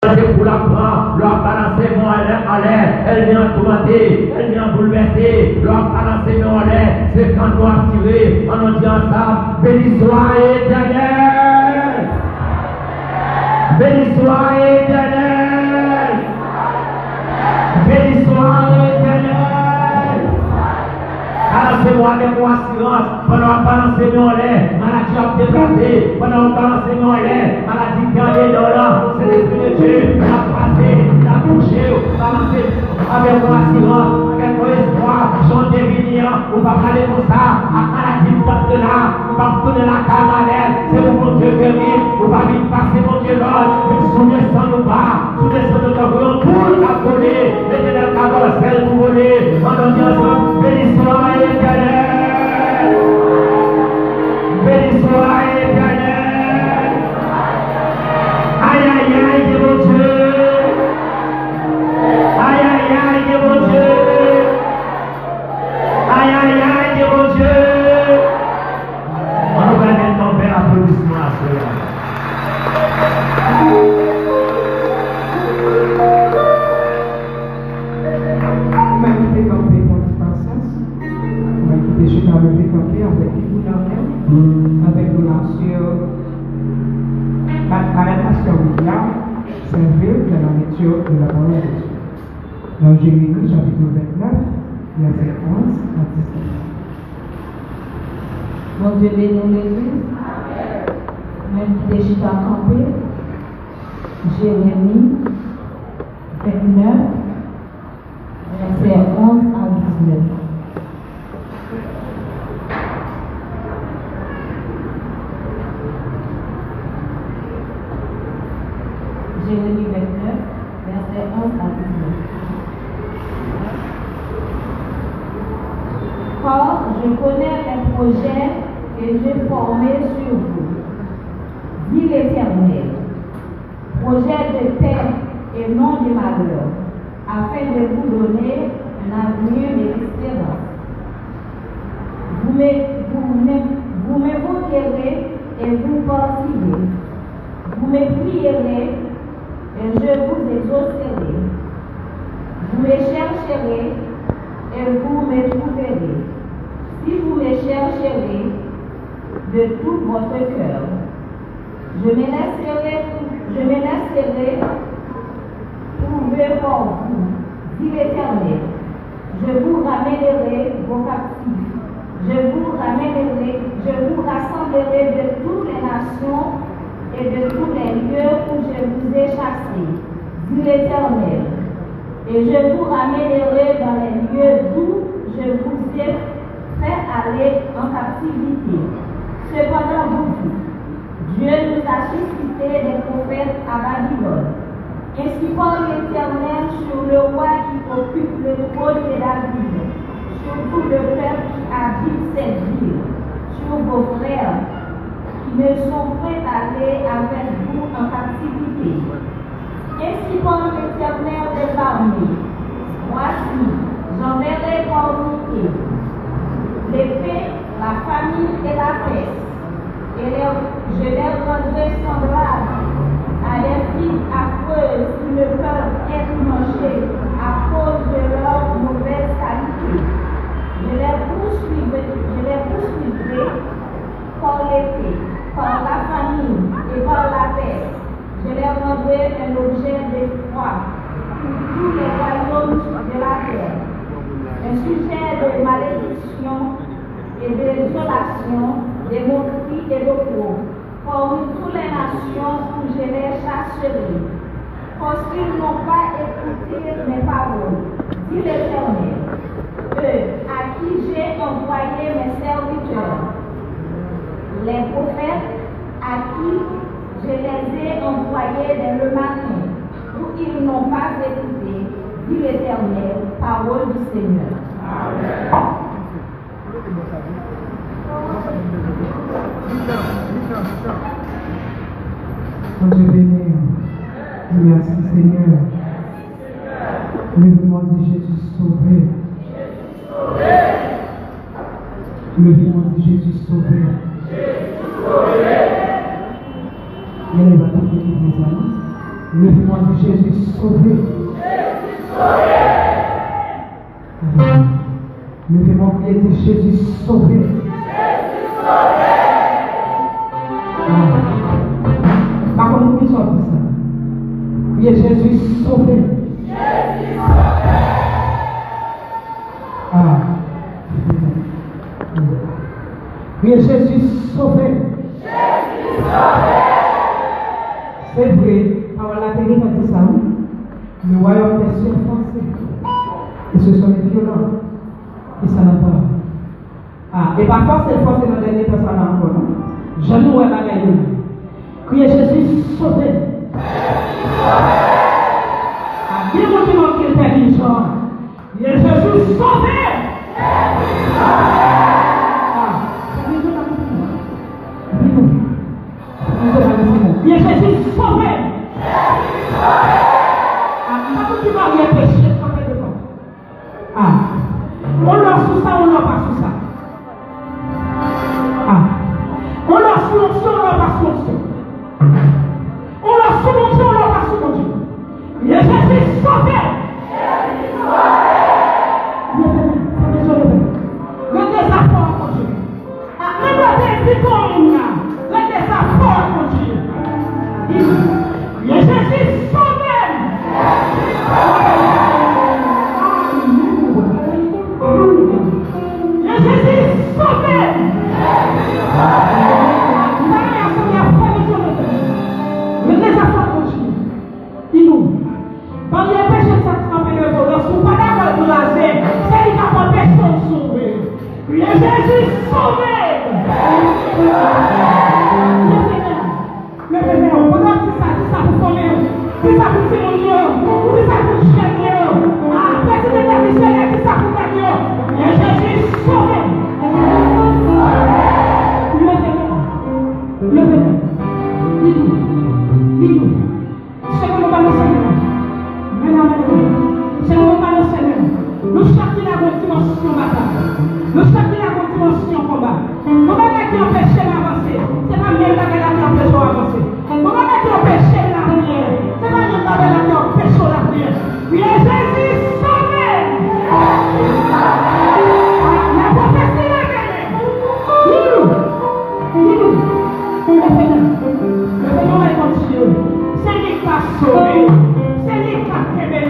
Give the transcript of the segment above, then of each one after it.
Pour la prendre, leur balancer mon en l'air, elle vient tourmenter, elle vient bouleverser, leur balancer mon en l'air, c'est quand nous activer, on nous dit ensemble, béni soit Éternel, béni soit Éternel, béni soit Éternel. Balancez-moi avec moi silence, pendant qu'on balance mon en l'air, maladie a déplacé, pendant qu'on balance mon en l'air, maladie qui est dans l'an, c'est l'esprit de Dieu, il a passé, il a touché, balancez avec moi silence, avec mon espoir, j'en deviens, on va parler comme ça, à maladie de là, on va retourner la camarade, c'est mon Dieu guéri, on va vite passer mon Dieu l'ordre, soulever sans nous bas, soulever sans nous bas, pour la voler, l'éternel cabot, celle pour voler, on nous dit ensemble, béni soit Éternel, béni soit Éternel, aïe aïe aïe de mon Dieu, aïe aïe aïe de mon Dieu, aïe aïe aïe de mon Dieu. On va mettre ton père applaudissement à cela. Avec l'arrestation William, servir de la lecture de la parole de Dieu. Dans Jérémie chapitre 29, verset 11 à 19. Mon Dieu bénit l'Église, même qui déchire à camper, Jérémie 29, verset 11 à 19. Jérémie 29, verset 11 à 19. Car je connais les projets que j'ai formés sur vous, dit l'Éternel, projet de paix et non de malheur, afin de vous donner un avenir d'espérance. Vous m'évoquerez et vous partirez. Vous me prierez et je vous exaucerai. Vous me chercherez et vous me trouverez. Si vous me chercherez de tout votre cœur, je me laisserai trouver pour vous, dit l'Éternel. Je vous ramènerai vos captifs. Je vous rassemblerai de toutes les nations et de tous les lieux où je vous ai chassés, dit l'Éternel. Et je vous ramènerai dans les lieux d'où je vous ai fait aller en captivité. Cependant, vous dites, Dieu nous a suscité des prophètes à Babylone. Ainsi parle l'Éternel sur le roi qui occupe le trône de David, sur tout le peuple qui habite cette ville, sur vos frères qui ne sont prêts à aller avec vous en captivité. Ainsi parle l'Éternel des armées. Voici, j'enverrai parmi eux l'épée, la famine et la peste, et je les rendrai semblables à des filles affreuses qui ne peuvent être mangées à cause de leur mauvaise qualité. Je les poursuivrai par l'épée, par la famine et par la peste. Je les rendrai un objet d'effroi pour tous les royaumes de la terre, un sujet de malédiction et de désolation, de moquerie et d'opprobre, parmi toutes les nations où je les chasserai, parce qu'ils n'ont pas écouté mes paroles, dit l'Éternel, eux à qui j'ai envoyé mes serviteurs, les prophètes à qui je les ai envoyés dès le matin, où ils n'ont pas écouté, dit l'Éternel, parole du Seigneur. Amen. Dieu béni, merci Seigneur. Le nom de Jésus sauvé. Le nom de Jésus sauvé. Il est battu pour mes amis. Levez-moi de Jésus sauvé. Levez-moi de Jésus sauvé. Par contre, nous sommes ça. Oui, Jésus sauvé. Oui, Jésus sauvé. C'est vrai, alors la télé a dit ça, oui. Le royaume des cieux français. Et ce sont les violents qui s'en entendent. Et parfois, c'est forcé dans le dernier personne encore, non? Je nous vois la gagne. Criez Jésus sauvé. Dis-moi qui manque le Père Jean. Jésus sauvé. Jésus sauvé. Qui va rien pécher, on l'a sous ça, on l'a pas sous ça. On l'a sous l'onction, on l'a pas sous l'onction. On l'a sous l'onction, on l'a pas sous l'onction. Jésus sauvé. Le désaccord continue. Même le désaccord, le désaccord continue. Jésus sauvé. Jésus sauvé. Le désaccord continue. Dis-nous, quand il y a péché de s'attraper le voleur, si vous pas d'accord de laser, c'est lui qui a pas péché de sauver. Jésus sauvé. Le bébé, on va dire ça pour combien? C'est ça pour Simon, c'est ça pour Chien. Président traditionnel, c'est ça pour Daniel. Jésus sauvé. Le bébé. Dis-nous. C'est comme on va le Seigneur. C'est comme on va le Seigneur. Nous chacun a une dimension bataille. Nous chacun a une dimension combat. Comment est-ce qu'on empêche d'avancer? C'est pas même la guerre qui empêche d'avancer. Comment est-ce qu'on empêche l'arrière? C'est pas même la guerre qui empêche l'arrière. Oui, Jésus sauvé. La prophétie est venue. Dis-nous. Le Seigneur est continué. C'est lui qui a sauvé. C'est lui qui a révélé.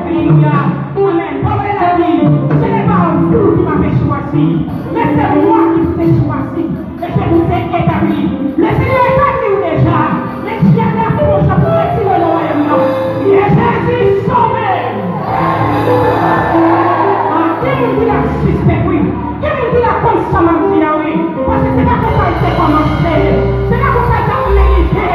Alléluia. Amen. Parlez la vie. Ce n'est pas vous qui m'avez choisi, mais c'est moi qui vous ai choisi. Et je vous ai établi. Le Seigneur est établi déjà. Les chiens d'approche pour retirer le royaume. Il est Jésus sauvé. Qui nous dit la suspect, oui? Qui nous dit la consommation, oui? Parce que c'est pas comme ça qu'il s'est commencé. C'est pas comme ça qu'il a mérité.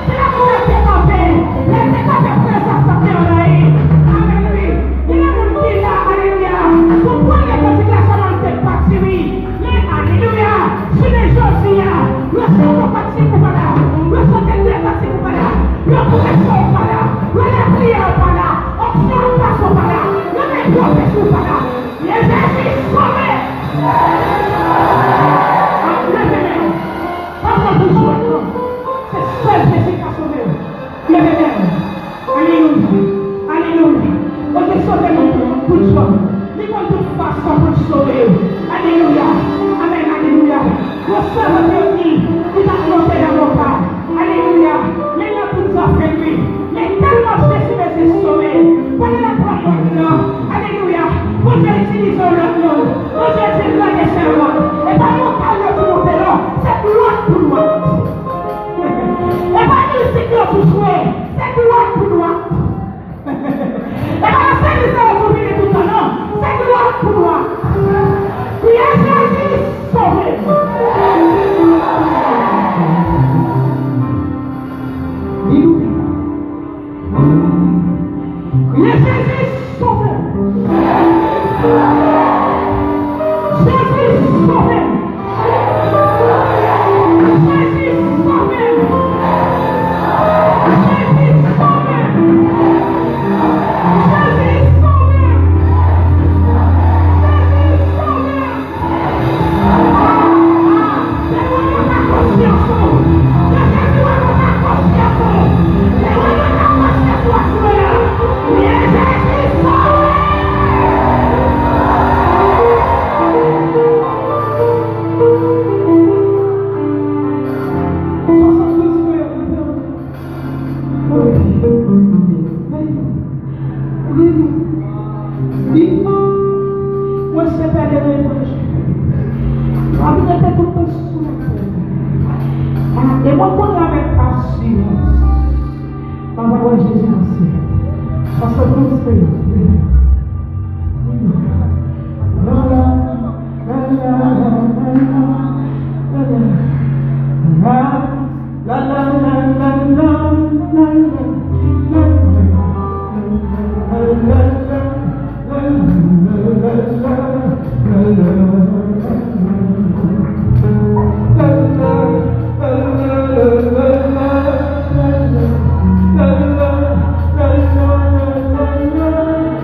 C'est pas comme ça qu'il a campé. Laissez camper pour les assortir en aïe. Amen, oui. Il a nous dit là, alléluia. Pour prendre les conséquences de cette partie, oui. Mais alléluia. Sur les choses, le sang parti pour là. Le sang de parti pour là. Le correction pas là. Le prière pas là. Option passe pas là. Le métro passe pas là. Les Jésus sauvé. C'est seul Jésus qui a sauvé. Alléluia. Alléluia. On te sauve pour le sauver. Nous avons toute façon pour le sauver. Alléluia. Amen. Alléluia. Le seul Dieu qui t'a monté dans mon pas. Alléluia. Mais il a tout ça fait lui. Mais tellement Jésus est sauvé. Prenez la parole là. Alléluia. Vous utilisez le nom. Vous utilisez la descente. Et pas mon calme pour monter là. C'est gloire pour moi. Et pas nous c'est que vous jouez. C'est gloire pour moi. Et pas la scène de ça vous venez tout le temps. C'est gloire pour moi. Oui, Jésus sauvé. Jésus sauvé. Jésus sauvé. Moi, c'est pas de réfléchir. Quand vous êtes tout le temps sous la terre, et moi, qu'on avec patience, on va voir Jésus aussi. Parce que vous savez,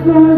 la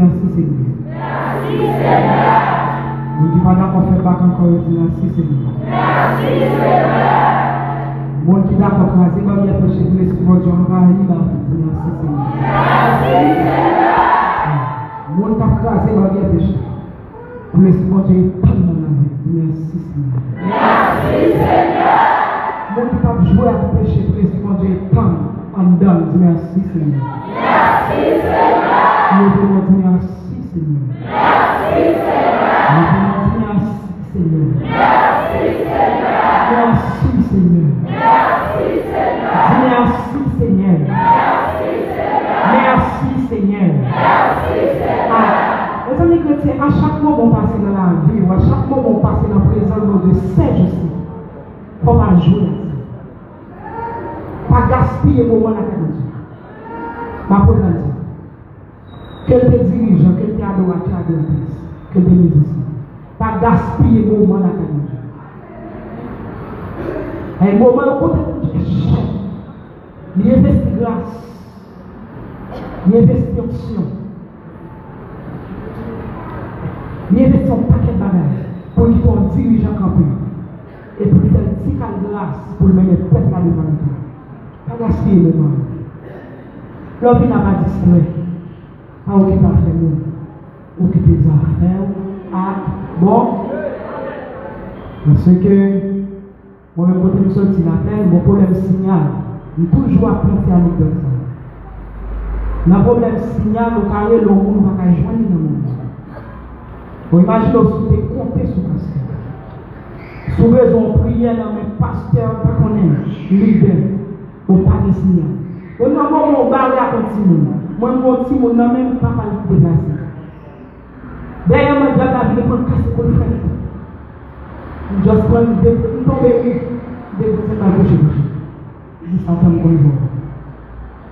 merci Seigneur. Merci Seigneur. Nous qui pas d'accord faire bac encore, dis merci Seigneur. Merci Seigneur. Moi qui d'accord craser, bah bien péché pour l'esprit de Dieu, on va y là, dis merci Seigneur. Merci Seigneur. Moi qui pas craser, bah bien péché pour l'esprit de Dieu, pas dans la vie, dis merci Seigneur. Merci Seigneur. Moi qui pas jouer à péché pour l'esprit de Dieu, pas en dedans, dis merci Seigneur. Merci Seigneur. Nous voulons dire merci Seigneur. Merci Seigneur. Nous voulons dire merci Seigneur. Merci Seigneur. Merci Seigneur. Merci Seigneur. Merci Seigneur. Merci Seigneur. Les amis chrétiens, à chaque moment on passe dans la vie, ou à chaque moment on passe dans la présence de Dieu, c'est juste. Comme un jour là. Pas gaspiller le moment là de Dieu. Ma pour Dieu. Quel te dirigeant, quel te adorateur, quel te musicien. Pas gaspiller le moment là de Dieu. Un moment où on il investit grâce, il investit option, il investit un paquet de bagages pour qu'il soit un dirigeant campé et pour faire une petite grâce pour le mener le peuple à devant nous. Pas gaspiller le moment. L'homme n'a pas distrait, pas occuper affaires nous, occuper des affaires, bon, parce que moi-même, quand je me sorti l'appel, mon problème signal, je toujours apprenti à l'anecdote. Le problème signal, au carré, le monde ne va pas joindre dans le monde. Vous imaginez, si vous comptez sur ça. Si vous avez prié dans mes pasteurs, pas qu'on est leader, ou pas de signal. Au moment où on va continuer, moi, je continue, je n'ai même pas le déplacer. D'ailleurs, je vais la vie pour le casser pour le faire. Je vais prendre une tombée. C'est pas bouche. Je s'entends comme il va.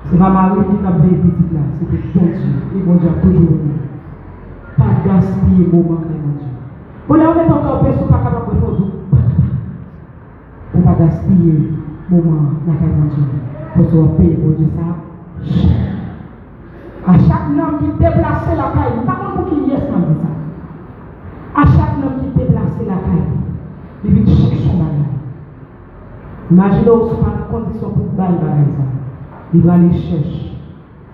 C'est ma mari qui a veillé petit là. C'était bon Dieu. Et bon Dieu a toujours eu. Pas gaspiller le moment de mon Dieu. Pour là, on est encore personne pas capable de faire tout. Pour pas gaspiller le moment de mon Dieu. Pour se payer pour Dieu ça. À chaque homme qui déplace la caille, pas comme pour qu'il y ait ça. À chaque homme qui déplace la caille, il vient chercher son bagage. Imaginez aussi pas de condition pour bailler ça. Il va aller chercher.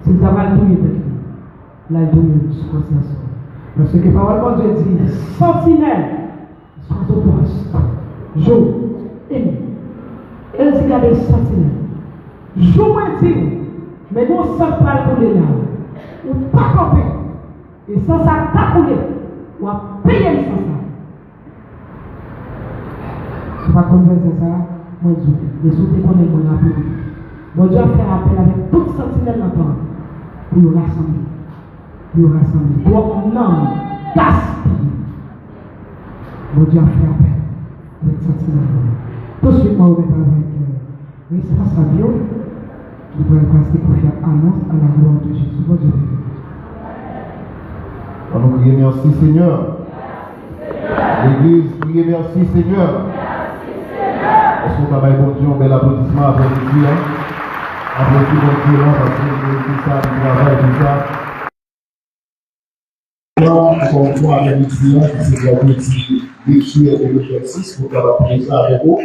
S'il travaille tout le temps, là il doit se concentrer. Parce que la parole de Dieu dit sentinelle, sans opposition, jour et nuit. Elle dit qu'il y a des sentinelles. Jour et nuit, mais non sans pas couler là. Ou pas camper. Et sans ça, pas couler. Ou à payer sans ça. C'est pas comme ça. Moi, je les autres connaissent mon appel. Bon Dieu a fait appel avec toute sentinelle là-dedans pour nous rassembler. Pour nous rassembler. Pour non gaspiller. Bon Dieu a fait appel avec sentinelle. Tout de suite, moi, on est avec l'espace radio qui pourrait passer pour faire annonce à la gloire de Jésus. Bon Dieu. On nous prie merci Seigneur. L'église prie merci Seigneur. Est-ce qu'on travaille bon Dieu, un bel applaudissement après le Dieu? Applaudissement bon Dieu, parce que tout ça, du travail, tout ça. Encore une fois, avec le Dieu, c'est la politique lecture de l'exercice pour faire la prise avec vous.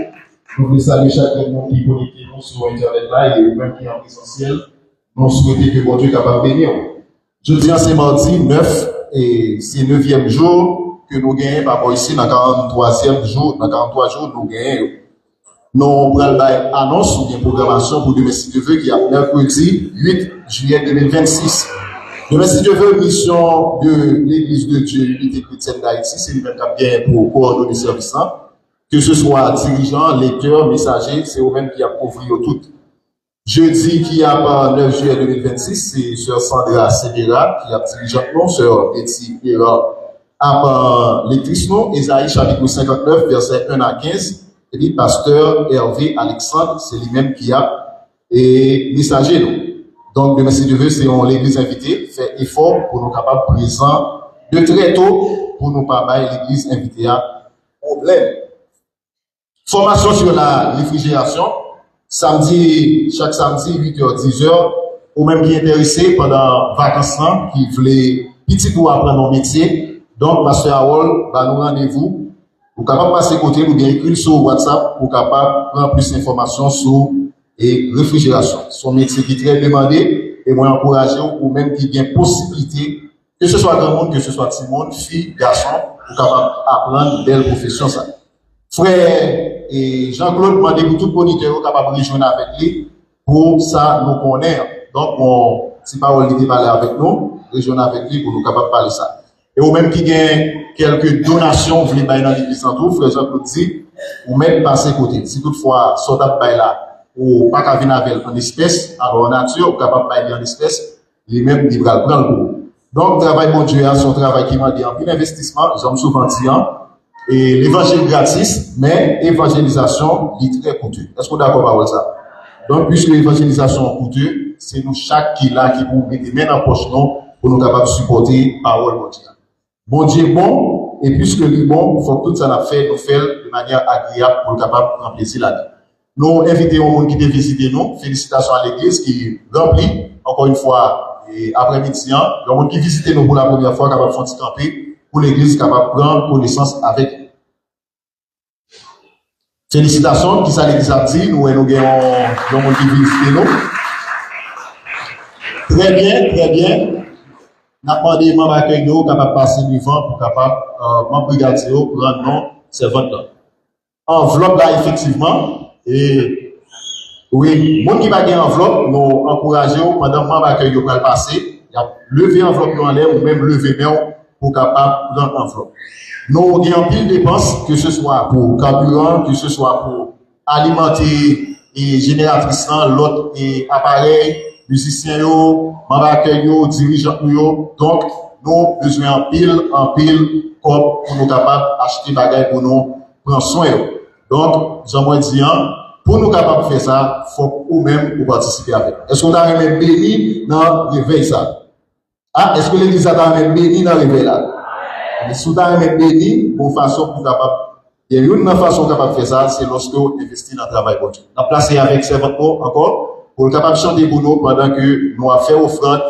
Donc, nous saluons chaque monde qui est connecté sur Internet là et même qui est en présentiel. Nous souhaitons que bon Dieu soit capable de bénir. Je dis c'est mardi 9 et c'est le 9e jour que nous gagnons par rapport ici, dans le 43e jour, dans 43 jours, nous gagnons. Nous prenons l'annonce ou bien programmation pour demain si Dieu veut, qui est mercredi 8 juillet 2026. Demain si Dieu veut, mission de l'Église de Dieu, l'unité chrétienne d'Haïti, c'est lui-même qui a bien pour coordonner le service. Que ce soit dirigeant, lecteur, messager, c'est eux-mêmes qui a couvert tout. Jeudi qui a par 9 juillet 2026, c'est Sœur Sandra Sévéra qui a dirigeant non, Sœur Betty Hera a par lectrice non, Ésaïe chapitre 59, verset 1 à 15. Et puis, pasteur Hervé Alexandre, c'est lui-même qui a et messager nous. Donc, demain, si Dieu veut, c'est l'église invitée, fait effort pour nous capables présents de très tôt pour nous pas l'église invitée à problème. Formation sur la réfrigération, chaque samedi, 8h, 10h, ou même qui est intéressé pendant vacances, qui voulait petit pour apprendre nos métiers. Donc, Pasteur Harold va nous rendez-vous. Vous êtes capable de passer côté ou bien écrire sur WhatsApp pour capable prendre plus d'informations sur et réfrigération. Son métier qui est très demandé et moi encourager ou même qui a possibilité, que ce soit grand monde, que ce soit petit monde, fille, garçon, pour capable apprendre belle profession ça. Frère et Jean-Claude demandez pour tout moniteur capable de rejoindre avec lui pour ça nous connaître. Donc si parole qui parler avec nous, rejoindre avec lui pour nous capable de parler ça. Et ou même qui gagne quelques donations vous voulez bailler dans l'église en tout, frère Jean-Claude dit ou même passer côté. Si toutefois sortant bailler là ou pas qu'à venir avec en espèces, alors en nature, ou capable de bailler en espèces, les mêmes ils vont prendre pour. Donc travail mon Dieu, son travail qui m'a dit en plein investissement, j'aime souvent dire et l'évangile gratis, mais évangélisation est très coûteux. Est-ce qu'on est d'accord avec ça? Donc, puisque l'évangélisation est coûteux, c'est nous chaque qui là qui pour mettre main en poche pour nous capables de supporter la parole de Dieu. Bon Dieu bon, et puisque lui bon, il faut que tout ça nous fait de manière agréable pour nous capable de prendre plaisir là-dedans. Nous invitons au monde qui vient visiter nous. Félicitations à l'église qui remplit, encore une fois, et après-midi, le monde qui visite nous pour la première fois, capable de faire un petit camper, pour l'église capable de prendre connaissance avec. Félicitations, qui ça l'église a dit, nous avons le monde qui visite nous. Très bien, très bien. Nous avons demandé membres accueil nous capable de passer devant pour capable membre brigadier pour rendre non servante. Enveloppe là effectivement et oui, monde qui va gagner enveloppe, nous encourageons pendant membre accueil pour le passer, il y a lever enveloppe en l'air ou même lever main pour capable prendre enveloppe. Nous avons pile de dépenses, que ce soit pour carburant, que ce soit pour alimenter et génératrice, l'autre et appareil, musiciens, membres accueil, dirigeants. Donc, nous avons besoin en pile, pour nous capables d'acheter des bagages pour nous prendre soin. Donc, j'aimerais dire, pour nous capables de faire ça, il faut que nous-mêmes participer avec. Est-ce qu'on a même béni dans le réveil ça? Ah, est-ce que l'église a même béni dans le réveil là? Mais si vous avez même béni, pour façon pour capable. Il y a une façon capable de faire ça, c'est lorsque vous investissez dans le travail pour Dieu. On a placé avec servant encore, pour capable de chanter pour nous pendant que nous avons fait offrande.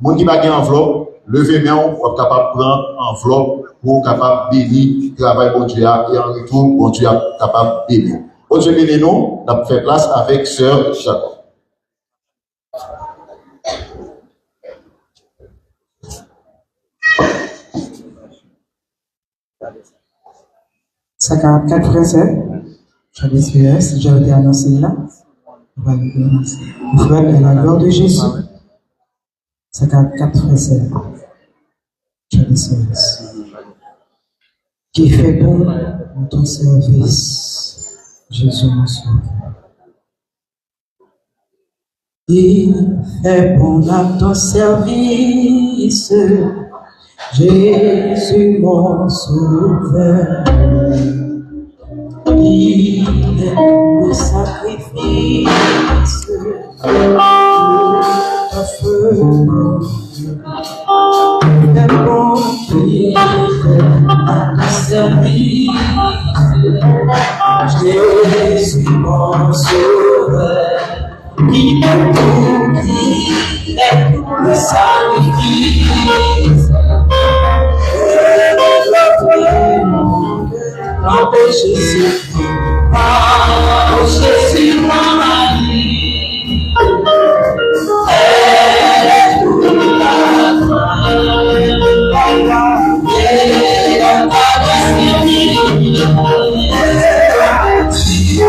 Moun qui va gagner enveloppe, levez main, on est capable de prendre enveloppe pour capable de bénir le travail pour Dieu et en retour, pour Dieu est capable de bénir. Bon Dieu bénit nous, on a fait place avec sœur Jacob. Ça 44 frères, je vais si j'ai été annoncé là. Frère, et la gloire de Jésus. Ça 44 frères, je vais qui fait bon dans ton service, Jésus mon sauveur. Il fait bon dans ton service, Jésus mon sauveur. Il est le sacrifice de feu. Il est bon qui fait à ton service, Jésus mon sauveur. Il est bon qui est le sacrifice. Oh Jésus, oh Jésus, ma vie, est toute la gloire, et dans ta destinée, oh Jésus,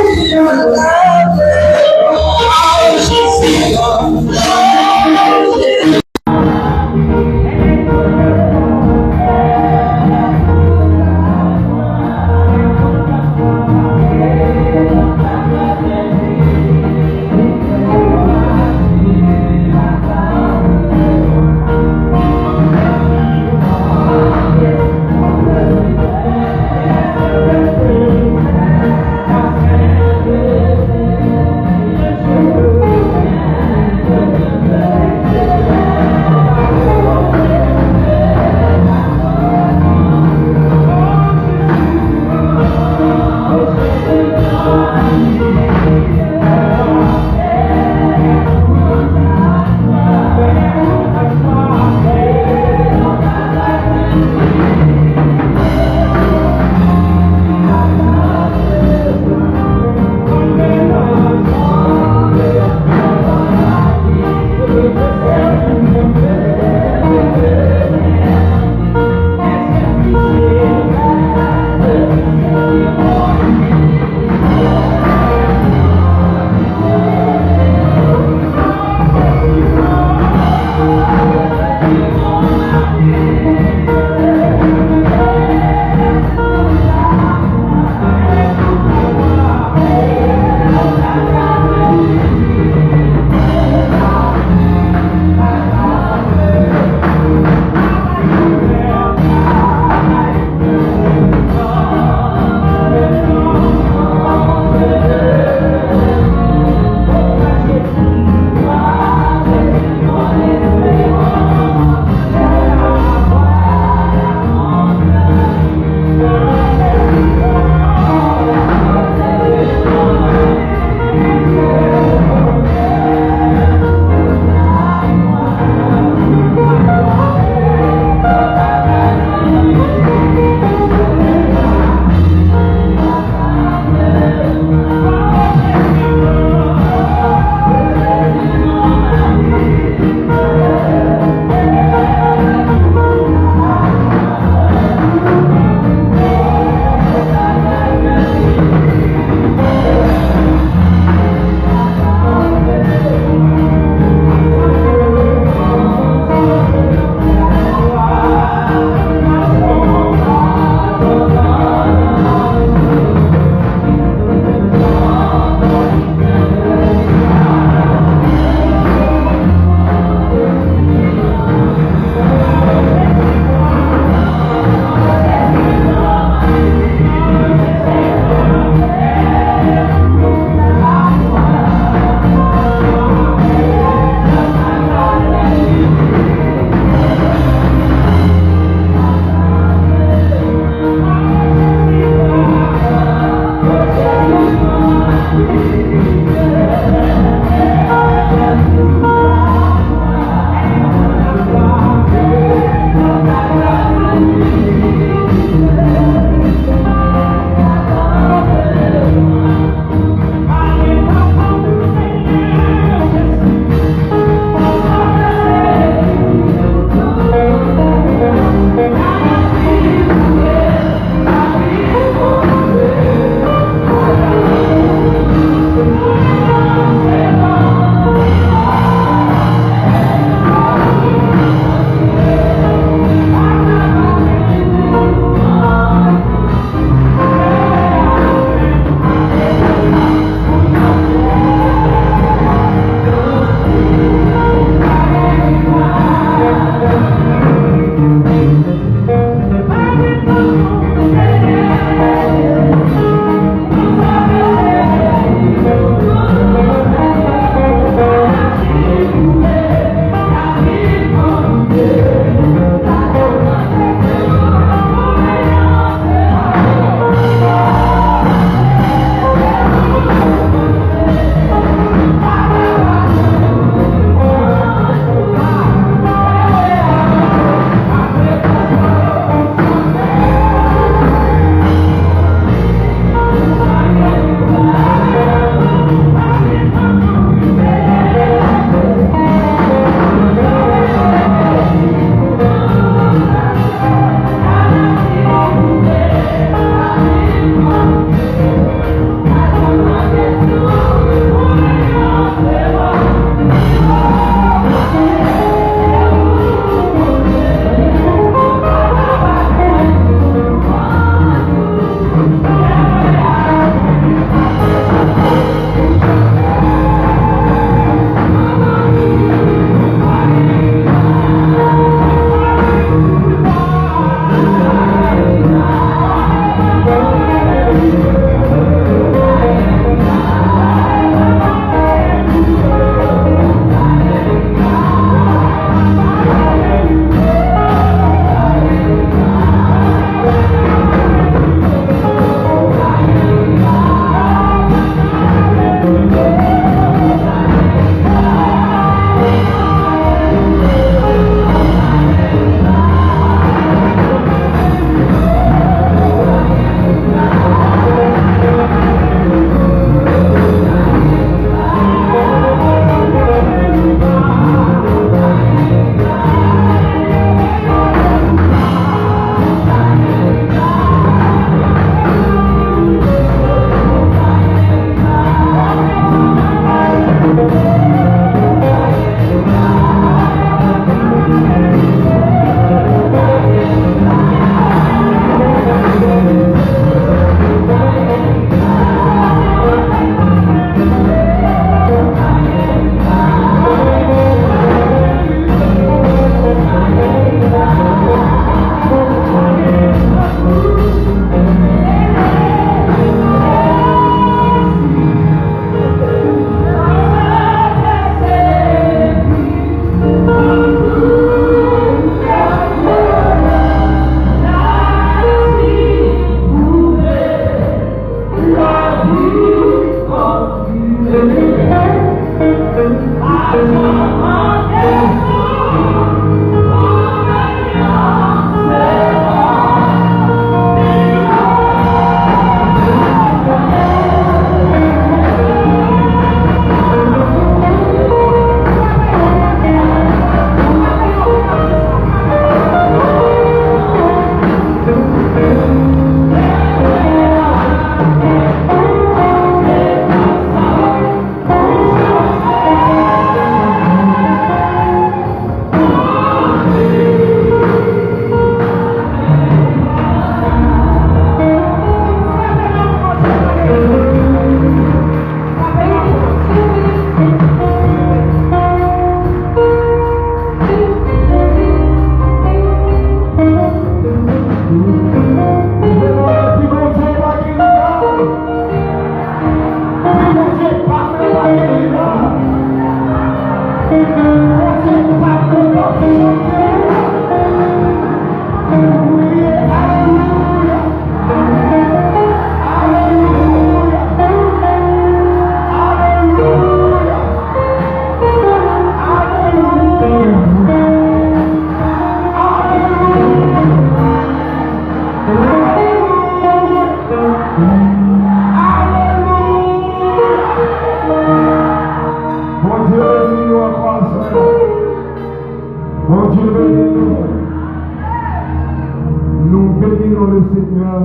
Nous bénissons le Seigneur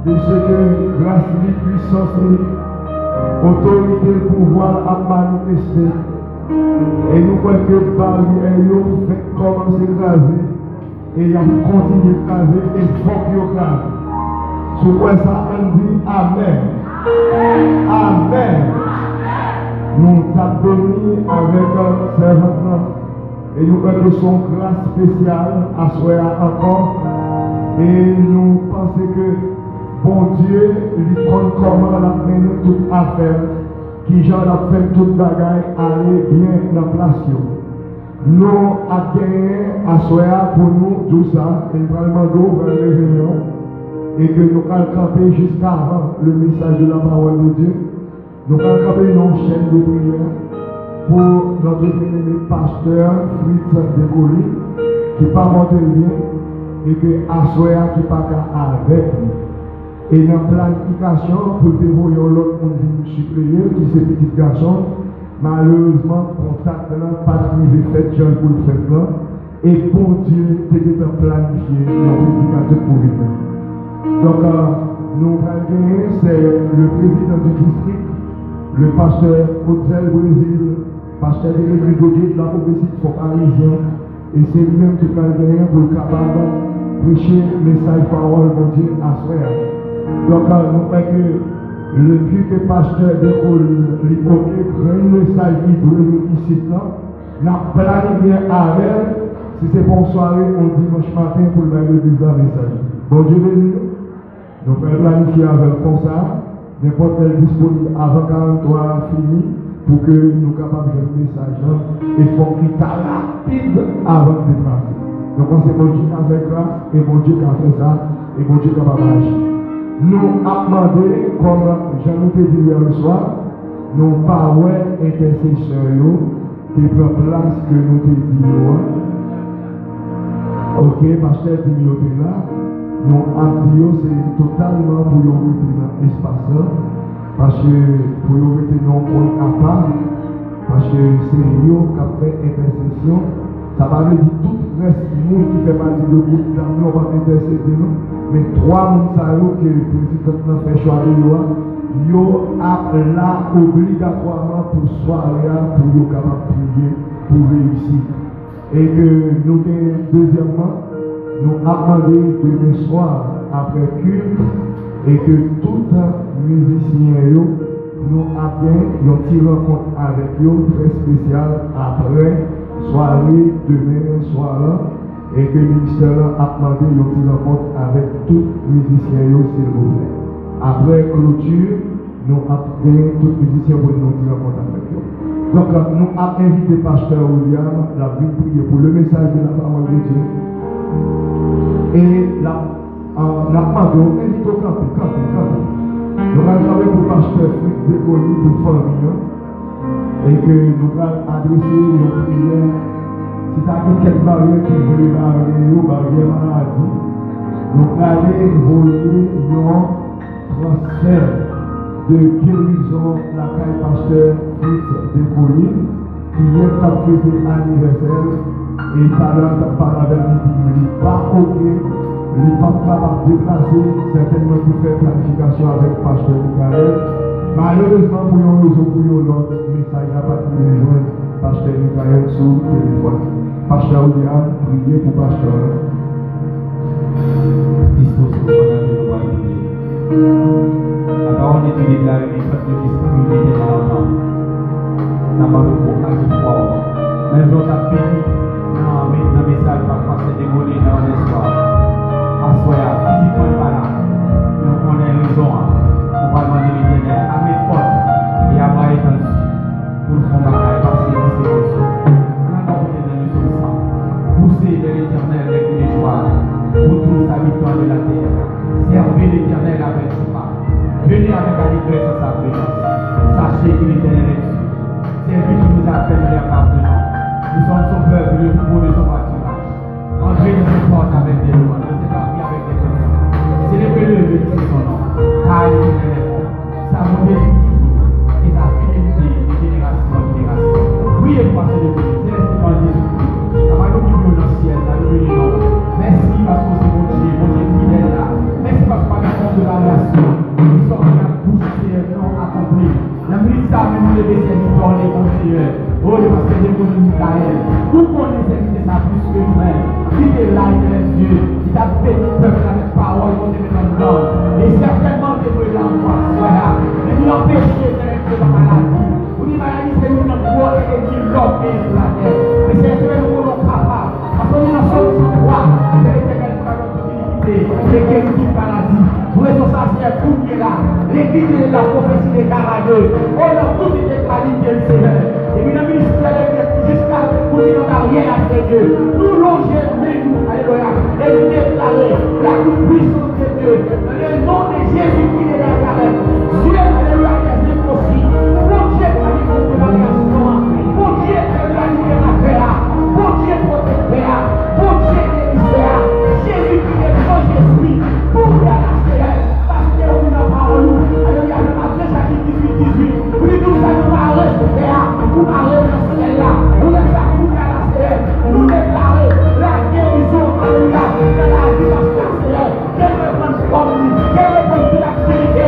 de ce que grâce et puissance et autorité, pouvoir a manifesté. Et nous croyons que barrière fait commencer à écraser. Et il a continué à écraser et il faut qu'il écrase. Sur quoi ça, on dit Amen. Amen. Nous t'avons béni avec un servant. Et nous avons son grâce spéciale à soi encore. Et nous pensons que bon Dieu lui compte comment la mener toute affaire, qui j'en a fait toute bagaille aller bien dans la place. Nous avons gagné à soi pour nous tout ça, et vraiment d'eau vers les réunions, et que nous allons camper jusqu'avant le message de la parole de Dieu. Nous allons camper une chaîne de prière pour notre bien-aimé pasteur Fritz Décolli, qui n'est pas monté bien, et que Assoya qui n'est pas avec lui. Et dans la planification, pour dévoyer l'autre monde supérieur, qui c'est petit garçon, malheureusement, contact là, pas de fait, Jean pour le fait là, et pour Dieu, c'était planifié, nos prédicateurs pour lui. Donc, nous allons c'est le président du district, le pasteur Hôtel Brésil, pasteur de l'église de la progressiste parisien, et c'est lui-même qui va gagner pour le capable de prêcher le message parole de Dieu à soi. Donc, nous croyons que le but que pasteur de l'époque prenne le message qui doit ici, n'a planifié avec, si c'est pour soirée, on dimanche matin pour le message. Bon Dieu béni. Nous pouvons planifier avec comme ça, n'importe quel disponible avant 43 fini, pour que nous soyons capables de faire le message et il faut qu'il soit rapide avant de passer. Donc on sait bon Dieu qui a fait grâce et bon Dieu qui a fait ça et bon Dieu qui a pas agir. Nous avons demandé, comme j'en ai dit hier le soir, nos paroles intercesseurs qui prennent place que nous te disons. Ok, pasteur Dimioté là, nous avons c'est totalement pour nous dans l'espace. Parce que pour nous mettre non point à part, parce que c'est eux qui ont fait intercession, ça va dire tout le reste du monde qui fait partie de groupe, nous on va intercéder nous, mais trois personnes que le président a fait choix de loi, ils ont là obligatoirement pour soirée, pour nous capables de prier, pour réussir. Et que nous, deuxièmement, nous avons demandé demain soir, après culte, et que tout musicien nous a bien un petit rencontre avec eux très spécial après soirée demain soir et que le ministère a demandé une petite rencontre avec tous les musiciens s'il vous plaît. Après clôture, nous avons bien tous les musiciens pour nous une rencontre avec eux. Donc nous avons invité pasteur William la vie prier pour le message de la parole de Dieu et la part de invite au camp. Nous allons travailler pour le pasteur Fritz Décolli pour famille et que nous allons adresser nos prières. Si tu as quelques barrières qui veulent barrières maladie, nous allons voler un transfert de guérison la caille pasteur Fritz Décolli qui est à fêter anniversaire et ça n'a pas la vertu pas ok. Il n'est pas capable de déplacer, certainement pour faire planification avec le pasteur Michael. Malheureusement, pour une raison pour une autre, mais ça n'a pas pu rejoindre le pasteur Michael sur le téléphone. Pasteur William, priez pour le pasteur. Disposition de la parole de Dieu déclarée, mais parce que disponible dans l'enfant. Ça va le pour agir fort. Même jour, tu as béni dans le message par pasteur Décolli dans l'espoir. Assoya, physiquement pas là. Nous connaissons raison. On va demander l'éternel à mes forces et à ma étendue pour le fond bagaille passer dans ces émotions. On a pas besoin de nous ça. Pousser vers l'éternel avec les joies pour tous les habitants de la terre. Servez l'éternel avec joie. Venez avec allégresse à sa présence. Sachez que l'éternel est Dieu. C'est lui qui nous a fait venir maintenant. Nous sommes son peuple, le troupeau de son pâturage. Entrez dans ses portes avec des louanges. Célébrez-le, bénissez son nom. Car il est bon. Sa bonté est toujours. Et sa fidélité de génération en génération. Priez pour passer de Dieu. Célestement Jésus-Christ. La main qui brûle dans le ciel, la lumière nous lever ces victoires, les conseillers. Oh, le pasteur de Michael. Vous connaissez ça plus que nous-mêmes. Qui est là, il est Dieu. Il a fait le peuple avec parole, on est dans le monde. Et certainement, des bruits d'angoisse, voilà. Et nous empêcher de rester dans la maladie. Vous dites, maladie, c'est une voie et qui l'offre sur la terre. Mais c'est que nous sommes capables. Parce que nous sommes sans droit. C'est l'éternel qui va notre utilité. Et qui est une maladie. Vous êtes ça, c'est pour qui est là. L'église est la prophétie des carageux. On a tout été qualifié, le Seigneur. Et puis, le ministère jusqu'à pour qu'il n'y a rien à faire Dieu. Nous loger, nous, alléluia. Et nous déclarer la toute-puissance de Dieu. Dans le nom de Jésus qui est dans la terre. Dieu, alléluia, est impossible. Bon Dieu, alléluia, de la nation. Bon Dieu, alléluia, de la terre. Bon Dieu, protecteur. Bon Dieu, émissaire. Jésus qui est proche d'esprit. Pour la terre. Parce que nous n'avons pas en nous. Alléluia, le matin, chapitre 18. Vous dites, nous allons parler de terre. Vous parlez de celle-là. Nous n'avons pas pour la terre. Nous déclarons la guérison. Alléluia, de la vie de la terre. Quelle réponse comme nous. Quelle réponse de l'activité.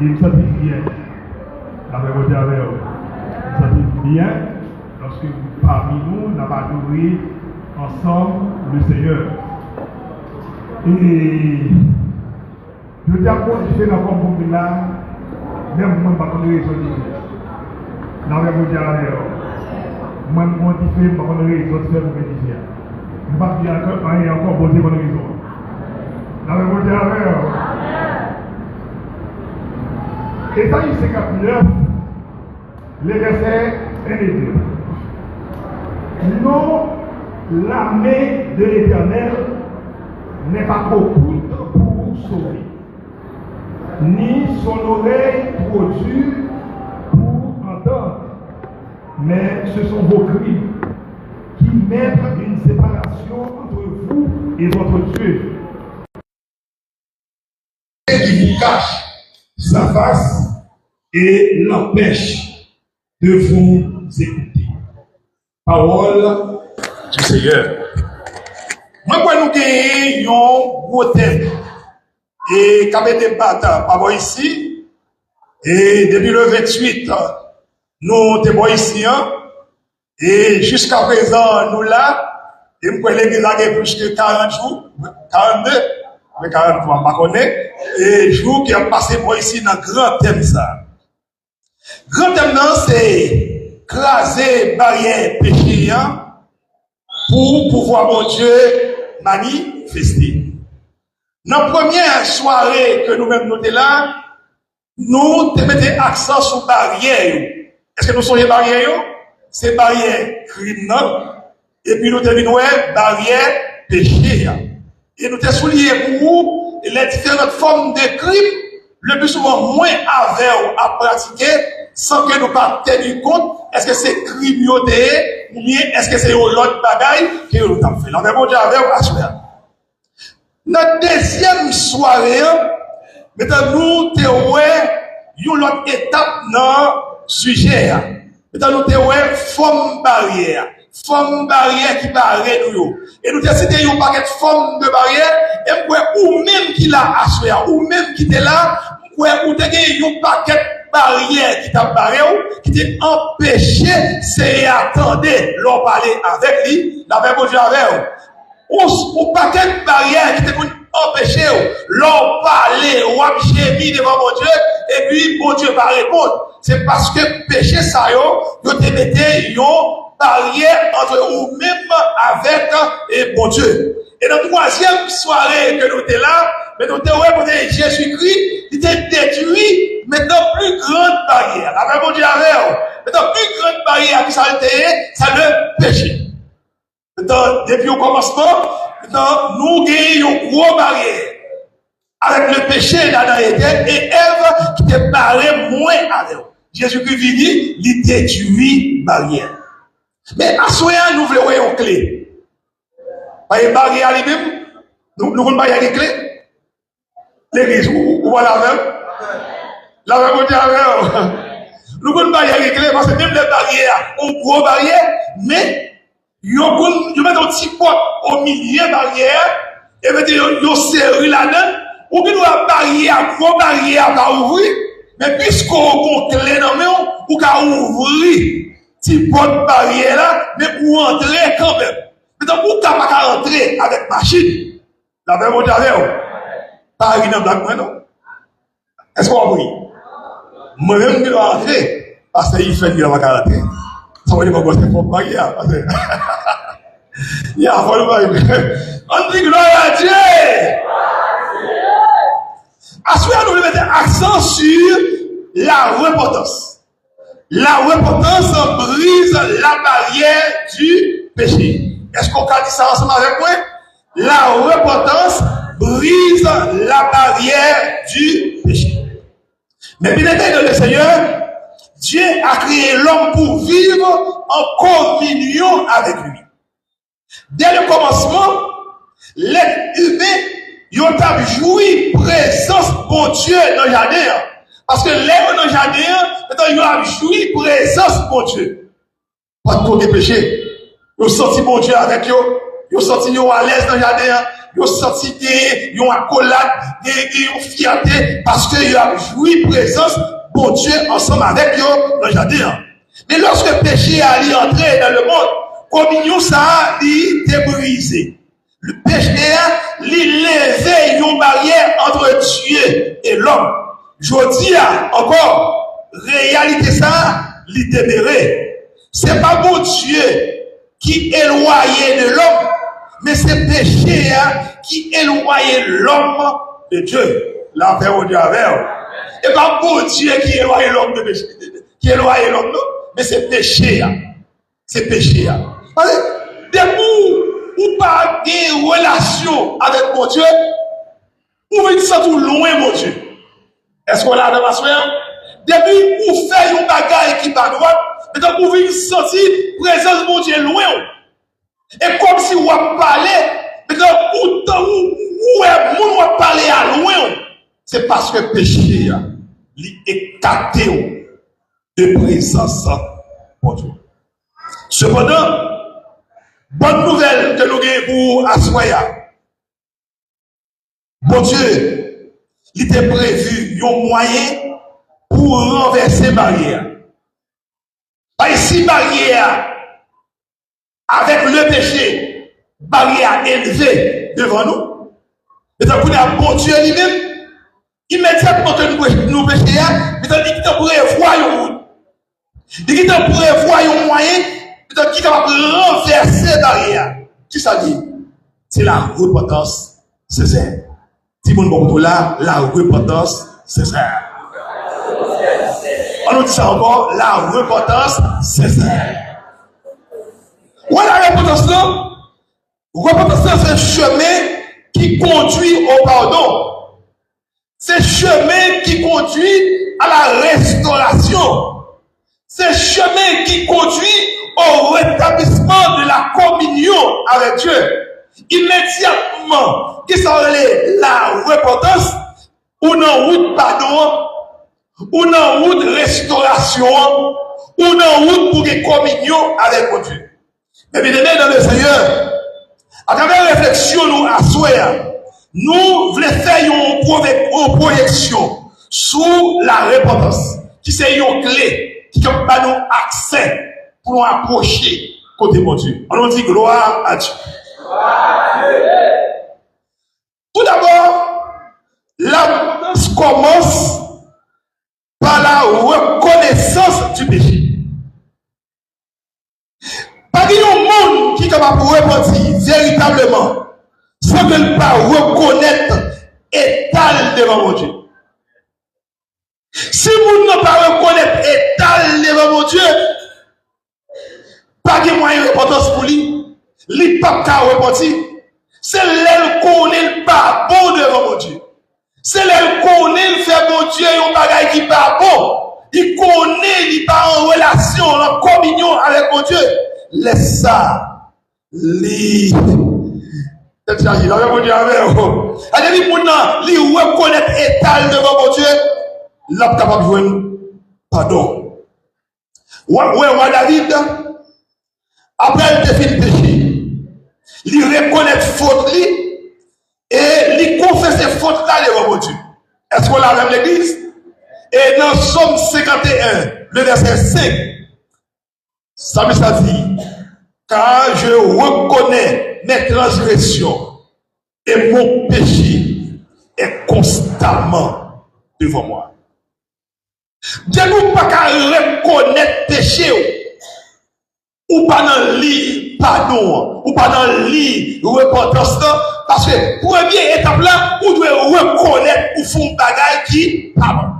Il me sentit bien, avec votre avec vous. Il me sentit bien lorsque parmi nous, nous avons adoré ensemble le Seigneur. Et je dis à quoi je fais dans le là, même moi, je ne vais pas raison de dire. Nous avons votre avec vous. Moi, je ne vais pas raison de faire pour me dire. Je ne vais pas dire encore poser bonne raison. Nous avons votre avec vous. Ésaïe 59, les versets 1 et 2. Non, la main de l'Éternel n'est pas trop courte pour sauver, ni son oreille trop dure pour entendre, mais ce sont vos cris qui mettre une séparation entre vous et votre Dieu. Qui vous cache sa face et l'empêche de vous écouter. Parole du Seigneur. Moi, quand nous gagnons un gros thème, et quand nous débattons par ici, et depuis le 28, nous sommes ici, et jusqu'à présent, nous là, et nous connaissons l'église plus que 40 jours, 42, mais 43, pas connaît, et jours qui ont passé pour ici dans le grand thème ça. Grand thème non, c'est craser barrière péché pour pouvoir mon Dieu manifester. Dans la première soirée que nous-mêmes nous étions là, nous mettons accent sur barrière. Est-ce que nous sommes barrière? C'est barrière crime, et puis nous terminons barrière péché. Et nous avons souligné pour vous les différentes formes de crimes, le plus souvent moins avec à pratiquer, sans que nous pas tenir compte, est-ce que c'est crime ou bien est-ce que c'est l'autre bagaille que nous avons fait. Donc, bon Dieu avec notre deuxième soirée, maintenant nous avons une autre étape dans le sujet. Maintenant nous avons forme barrière. Forme barrière qui barre nous. Et nous avons cité un paquet de formes de barrière, et ou même qui l'a assuré, ou même qui était là, ou avez un paquet de barrières qui t'a barré, qui t'a empêché, c'est attendre, l'on parler avec lui, la même chose avec ou paquet de barrières qui t'a empêché, l'on parler, ou a gémi devant mon Dieu, et puis mon Dieu va répondre. C'est parce que péché ça, yo te mettez, barrière entre vous-même avec et bon Dieu. Et dans la troisième soirée que nous étions là, mais nous avons Jésus-Christ, il était détruit, maintenant plus grande barrière. La même bon Dieu avec maintenant plus grande barrière qui c'est le péché. Maintenant, depuis au commencement, maintenant, nous gagnons une grosse barrière. Avec le péché d'Adam et Ève qui était barré moins avec eux. Jésus-Christ vient, il détruit barrière. Mais à soi, nous voulons une clé. Pas une barrière à lui-même. Nous voulons barrière les clés. L'église, ou voilà même. La même côté avec. Nous voulons barrière les clés parce que même les barrières, on gros barrière, mais nous mettons un petit pot au milieu de la barrière, et mettons serré là-dedans, ou bien nous avons barrière, gros barrière à ouvrir, mais puisqu'on clé dans le main, ou qu'à ouvrir. Si bonne barrière là, mais pour entrer quand même. Maintenant, pour pas rentrer avec machine, la même chose avec vous. Pas arriver dans blague, non? Est-ce qu'on oui? Moi-même, je dois rentrer, parce qu'il fait qu'il va rentrer. Ça veut dire qu'on va se faire barrière. Il y a un vol barrière. On dit gloire à Dieu! Ensuite, nous mettons accent sur la repentance. La repentance brise la barrière du péché. Est-ce qu'on peut dire ça ensemble avec moi? La repentance brise la barrière du péché. Mais bien évidemment, le Seigneur, Dieu a créé l'homme pour vivre en communion avec lui. Dès le commencement, l'être humain, il a joui présence de Dieu dans le jardin. Parce que l'homme dans le jardin, il a joui présence de Dieu. Pas de côté péché. Il a senti mon Dieu avec eux. Il a senti à l'aise dans le jardin. Il a senti qu'il y a une accolade, une fierté. Parce qu'il a joui présence de Dieu ensemble avec eux dans le jardin. Mais lorsque le péché a entré dans le monde, communion ça a été brisé. Le péché a levé une barrière entre Dieu et l'homme. Je dis encore, réalité ça, l'y déméré. C'est pas bon Dieu qui éloignait de l'homme, mais c'est péché qui éloignait l'homme de Dieu. La paix au Dieu avec. Et pas bon Dieu qui éloigne l'homme de péché, qui éloigne l'homme, mais c'est péché. C'est péché. Depuis ou pas des relations avec mon Dieu, ou vous êtes tout loin, mon Dieu. Est-ce qu'on l'a dans ma soeur? Depuis vous faites une bagaille qui va droite, mais donc vous venez sentir présence de mon Dieu loin. Et comme si on parlait, mais où est on parler à loin, c'est parce que péché est écarté de présence pour Dieu. Cependant, bonne nouvelle que nous avons pour Assoya. Bon Dieu, il était prévu un moyen pour renverser barrière. Pas ici barrière avec le péché, barrière élevée devant nous. Et donc, bon Dieu lui-même, immédiatement que nous péchons, mais il te prévoit un moyen, qui va renverser la barrière. Qui ça dit? C'est la repentance sincère. Si vous ne là, la repentance sincère. On nous dit ça encore, la repentance sincère. Voilà la repentance là. Repentance, c'est un chemin qui conduit au pardon. C'est un chemin qui conduit à la restauration. C'est un chemin qui conduit au rétablissement de la communion avec Dieu. Immédiatement, qui s'appelle la repentance, ou non route pardon, ou non route restauration, ou non route pour une communion avec mon Dieu. Mais bien aimé dans le Seigneur, à travers la réflexion, nous assoyons, nous voulons faire une projection sur la repentance, qui c'est une clé, qui va nous accès pour nous approcher côté mon Dieu. On nous dit gloire à Dieu. Tout d'abord, la repentance commence par la reconnaissance du péché. Pas qu'il y a un monde qui est capable de repentir véritablement sans que ne pas reconnaître étal devant mon Dieu. Si vous ne pas reconnaître étal devant mon Dieu, pas de moyen de repentance pour lui, il n'est pas qu'à repentir. C'est l'aile qu'on est pas bon devant mon Dieu. C'est l'aile qu'on est fait mon Dieu un bagage qui pas bon. Il connaît, il pas en relation, en communion avec mon Dieu. Laisse ça. Il reconnaître étal devant mon Dieu. Il est capable de jouer pardon. Ouais, David, après le défi de péché, il reconnaît faute et il confesse faute là devant mon Dieu. Est-ce qu'on l'a même l'église? Et dans Somme 51, le verset 5, ça me dit, car je reconnais mes transgressions et mon péché est constamment devant moi. Dieu nous pas qu'à reconnaître péché ou pas dans le lit pardon ou pas dans le lit repentance parce que première étape là on doit reconnaître ou font bagaille qui pardon.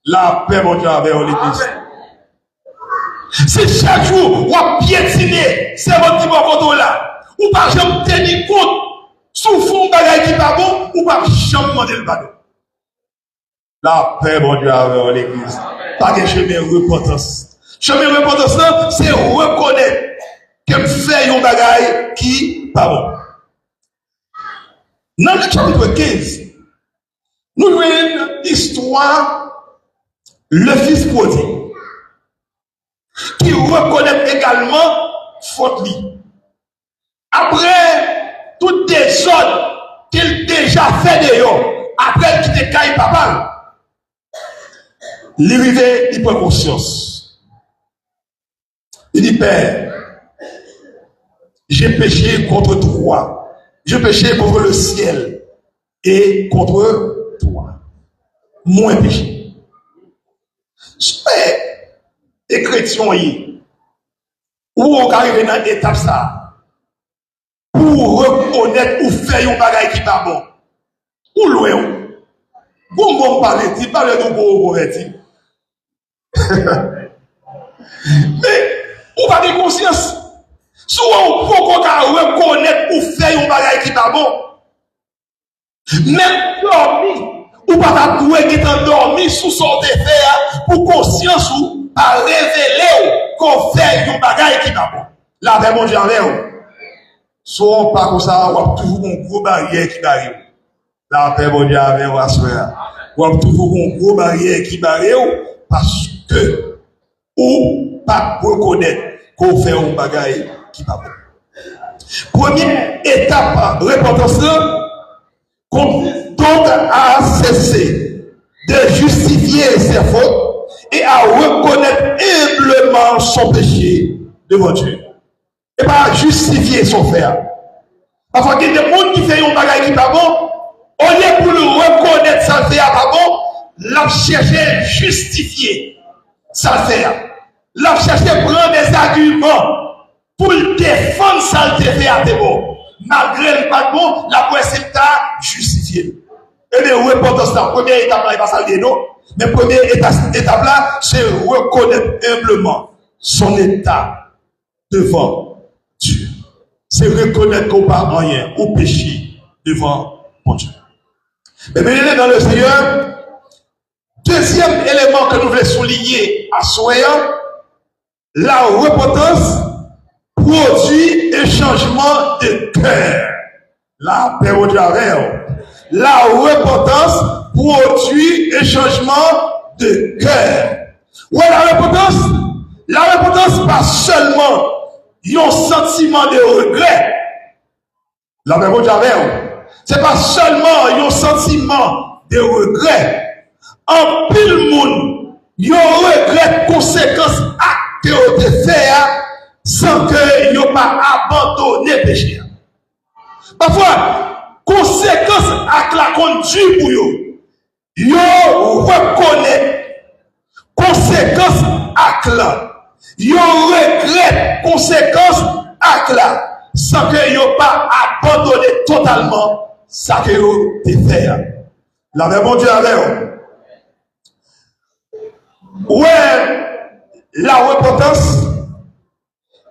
La paix mon Dieu avec l'église. Si chaque jour on piétiner c'est votre petit bon là ou pas jamais tenir compte sous fond bagaille qui pas bon ou pas jamais demander le pardon. La paix, mon Dieu, avec l'église. Pas de chemin de repentance. Chemin de repentance, c'est reconnaître que fait un bagaille qui pas bon. Dans le chapitre 15, nous avons une histoire, le fils prodigue, qui reconnaît également faute lui. Après toutes les choses qu'il déjà fait d'ailleurs, après qu'il te caille papa, l'arrivée, il prend conscience. Il dit, Père, j'ai péché contre toi. J'ai péché contre le ciel et contre toi. Moins péché. Mais, les chrétiens, où on arrive dans l'étape ça, pour reconnaître ou faire un bagage qui n'est pas bon. Ou loin. Bon, parler, il parle de bon, mais, on va avoir conscience. Souvent, on peut reconnaître ou faire un bagage qui n'est pas bon. Même dormi, ou pas trouver qui est endormi sous son défait, pour conscience ou pas révéler qu'on fait un bagage qui n'est pas bon. La paix, mon Dieu, avec vous. Soit pas comme ça, on a toujours une gros barrière qui barre. La paix, mon Dieu, avec vous, on a toujours une gros barrière qui barre parce que ou pas reconnaître qu'on fait un bagage qui va bon. Première étape, repentance, donc à cesser de justifier ses fautes et à reconnaître humblement son péché devant Dieu. Et pas justifier son faire. Parfois, il y a des gens qui font un bagage qui va bon, au lieu pour le reconnaître ça le faire pas bon, l'a cherché à justifier ça le faire. L'a cherché à prendre des arguments pour défendre ça le faire bon. Malgré le pas bon, la personne t'a justifié. Et bien, repentance, la première étape là, il va s'allier, non? Mais première étape là, c'est reconnaître humblement son état devant Dieu. C'est reconnaître qu'on n'a pas rien ou péché devant mon Dieu. Mais bien, dans le Seigneur, deuxième élément que nous voulons souligner à Soya, la repentance produit un changement de cœur. La paix au Dieu. La repentance produit un changement de cœur. Ouais, la repentance pas seulement un sentiment de regret. La paix au Dieu. C'est pas seulement un sentiment de regret. En pile monde, il regrette conséquences actes que vous avez fait sans que vous pas abandonné le péché. Parfois, conséquences actes la conduit pour vous. Vous reconnaissez conséquences actes là. Vous regrette conséquences actes là sans que vous pas abandonné totalement ça que vous avez fait. La même bon Dieu avec vous. Ouais, la repentance,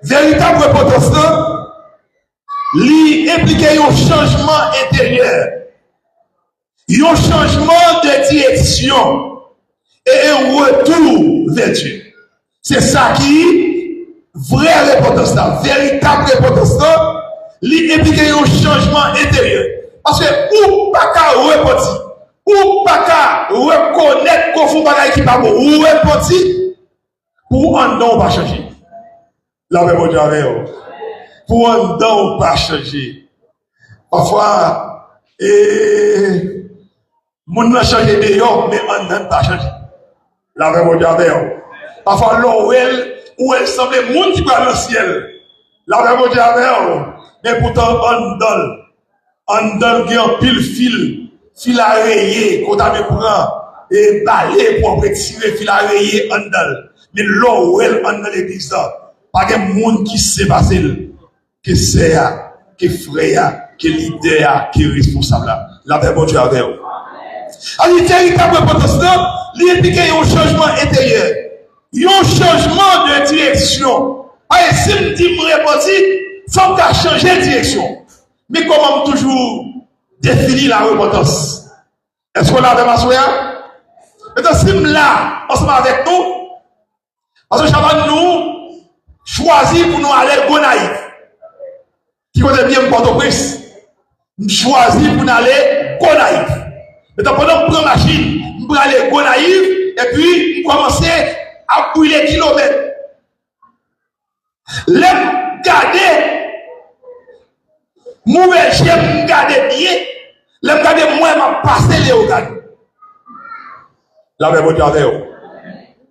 véritable repentance, lui implique un changement intérieur, un changement de direction et un retour vers Dieu. C'est ça qui vraie repentance, véritable repentance, lui implique un changement intérieur. Parce que ou pas qu'à repentir, ou pas qu'à reconnaître qu'on fait un bagage qui pas bon, ou repentir, pour un don pas changer. La même Dieu avec vous. Pour un don pas changer. Parfois, mon n'a changé d'ailleurs, mais un don pas changer. La même Dieu avec vous. Parfois, l'on où elle semble monde qui va dans le ciel. La même Dieu avec vous. Mais pourtant, on donne un fil à rayer, qu'on a prend et balai pour retirer fil à rayer en donne. Mais l'eau où elle en dans l'église, pas de monde qui sait passer, que c'est, que frère, que leader, que responsable. La paix, bon Dieu, avec vous. Alors, véritable repentance, il implique un changement intérieur, un changement de direction. Si je dis me repentir, il faut changer de direction. Mais comment toujours définir la repentance? Est-ce qu'on a ma soeur? Et donc, si là, ensemble avec nous, parce que j'avais nous choisi pour nous aller au Gonaïf. Qui connaît bien Port-au-Prince? Nous choisi pour nous aller au Gonaïf. Et donc, pendant que je prends la machine, je vais aller au Gonaïf, et puis, je commence à brûler kilomètres. L'aime garder, mauvais j'aime garder bien, l'aime garder moi, m'a passé les organes. La même Dieu avec vous.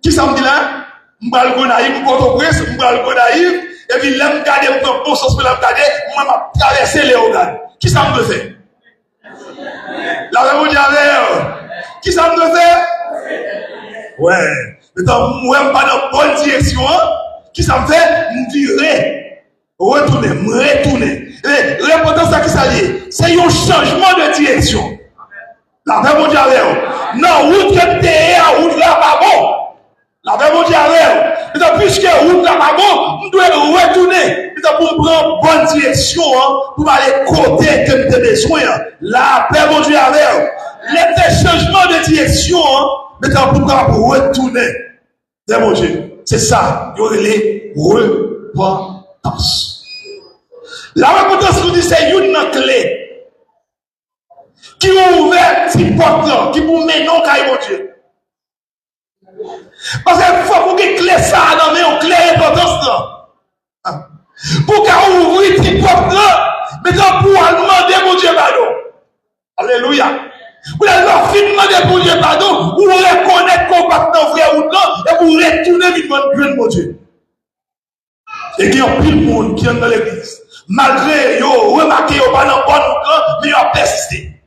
Qui ça me dit là? M'bral Gonaïf, Port-au-Prince, m'bral Gonaïf, et puis l'aime garder, m'prend bon sens pour l'aime garder, moi, m'a traversé les organes. Qui ça me fait? La même Dieu avec vous. Qui ça me fait? Ouais. Mais donc, moi, je ne suis pas dans la bonne direction. Qui ça me fait? Me virer. Retourner. L'important, c'est qui ça lié? C'est un changement de direction. La paix, mon Dieu, avec vous. Non, route que tu es, route là, pas bon. La paix, mon Dieu, avec vous. Et donc, puisque route là, pas bon, on doit retourner. Et donc, pour prendre bonne direction, pour aller côté que tu as besoin. La paix, mon Dieu, avec vous. Les changements de direction, maintenant, pour retourner. C'est mon Dieu. C'est ça. Il y aurait les repentance. repentance. La repentance nous dit c'est une clé qui ouvre cette porte là, qui vous met non caille mon Dieu. Parce qu'il faut pour que clé ça dans mes clé repentance là. Pour qu'on ouvre cette porte là, maintenant pour demander mon Dieu pardon. Alléluia. Vous allez leur demander pour Dieu pardon, vous reconnaître complètement frère ou non, et vous retournez vite mon Dieu. Et il y a plus de monde qui est dans l'église. Malgré yo remarqué yo pas dans bon camp, mais yo a persisté.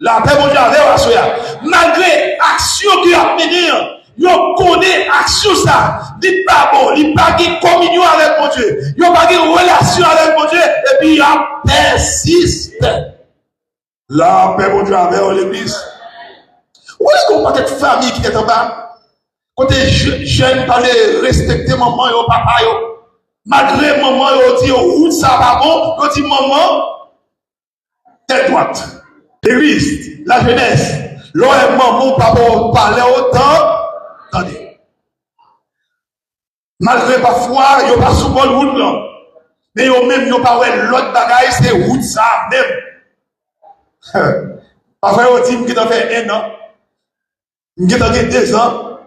La paix mon Dieu avec vous. Malgré action qui a mené, yo connaît action ça. Dit pas bon, il pas de communion avec mon Dieu. Yo pas de relation avec mon Dieu et puis il persiste. La paix mon Dieu avec l'église. Où est-ce qu'on peut être famille qui est en bas? Quand les jeunes pas respecter maman et papa yo. Malgré maman, il dit, route ça va bon, il dit, maman, tête droite. L'église, la jeunesse, l'on est maman, papa, parler autant, attendez. Malgré parfois, il n'y a pas souvent de route là. Mais il même, il n'y a pas l'autre bagaille, c'est route ça, même. Parfois, il dit, il a fait 1 an, il a fait 2 ans,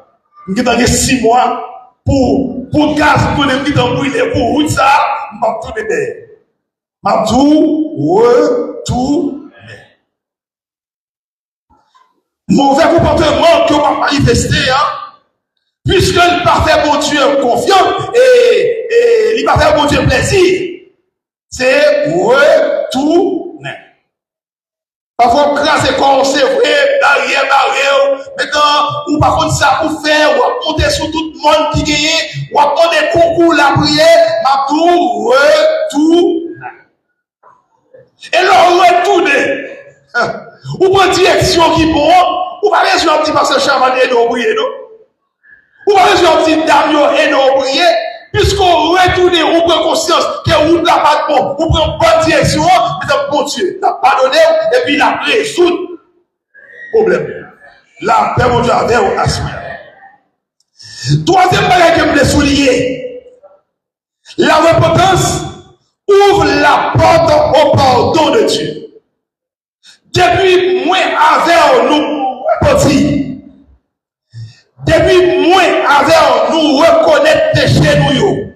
il a fait 6 mois, pour gaz, pour les petits brûlés, pour route ça, m'a tout aidé. M'a tout retourné. Mauvais comportement que m'a manifesté, hein, puisque le parfait bon Dieu confiant et le parfait bon Dieu plaisir, c'est retourner. Parfois, grâce et corps, c'est vrai, barrière. Maintenant, ou par contre, ça pour faire, ou compter sur tout le monde qui gagne, ou à des concours, la prière, ma tout retourner. Et leur retourner, ou pour direction qui bon, ou pas les gens qui passent chaman et nous prier, non? Ou pas les gens qui dame et nous prier, puisqu'on retourne, on prend conscience que route n'a pas de bon, on prend bonne direction, mais bon Dieu, n'a pardonné, et puis il a résout le problème. La paix, mon Dieu, avec vous, assuré. Troisième bagage que je voulais souligner, la repentance ouvre la porte au pardon de Dieu. Depuis moins avec nous repentir, depuis moins avec nous reconnaître péché nous,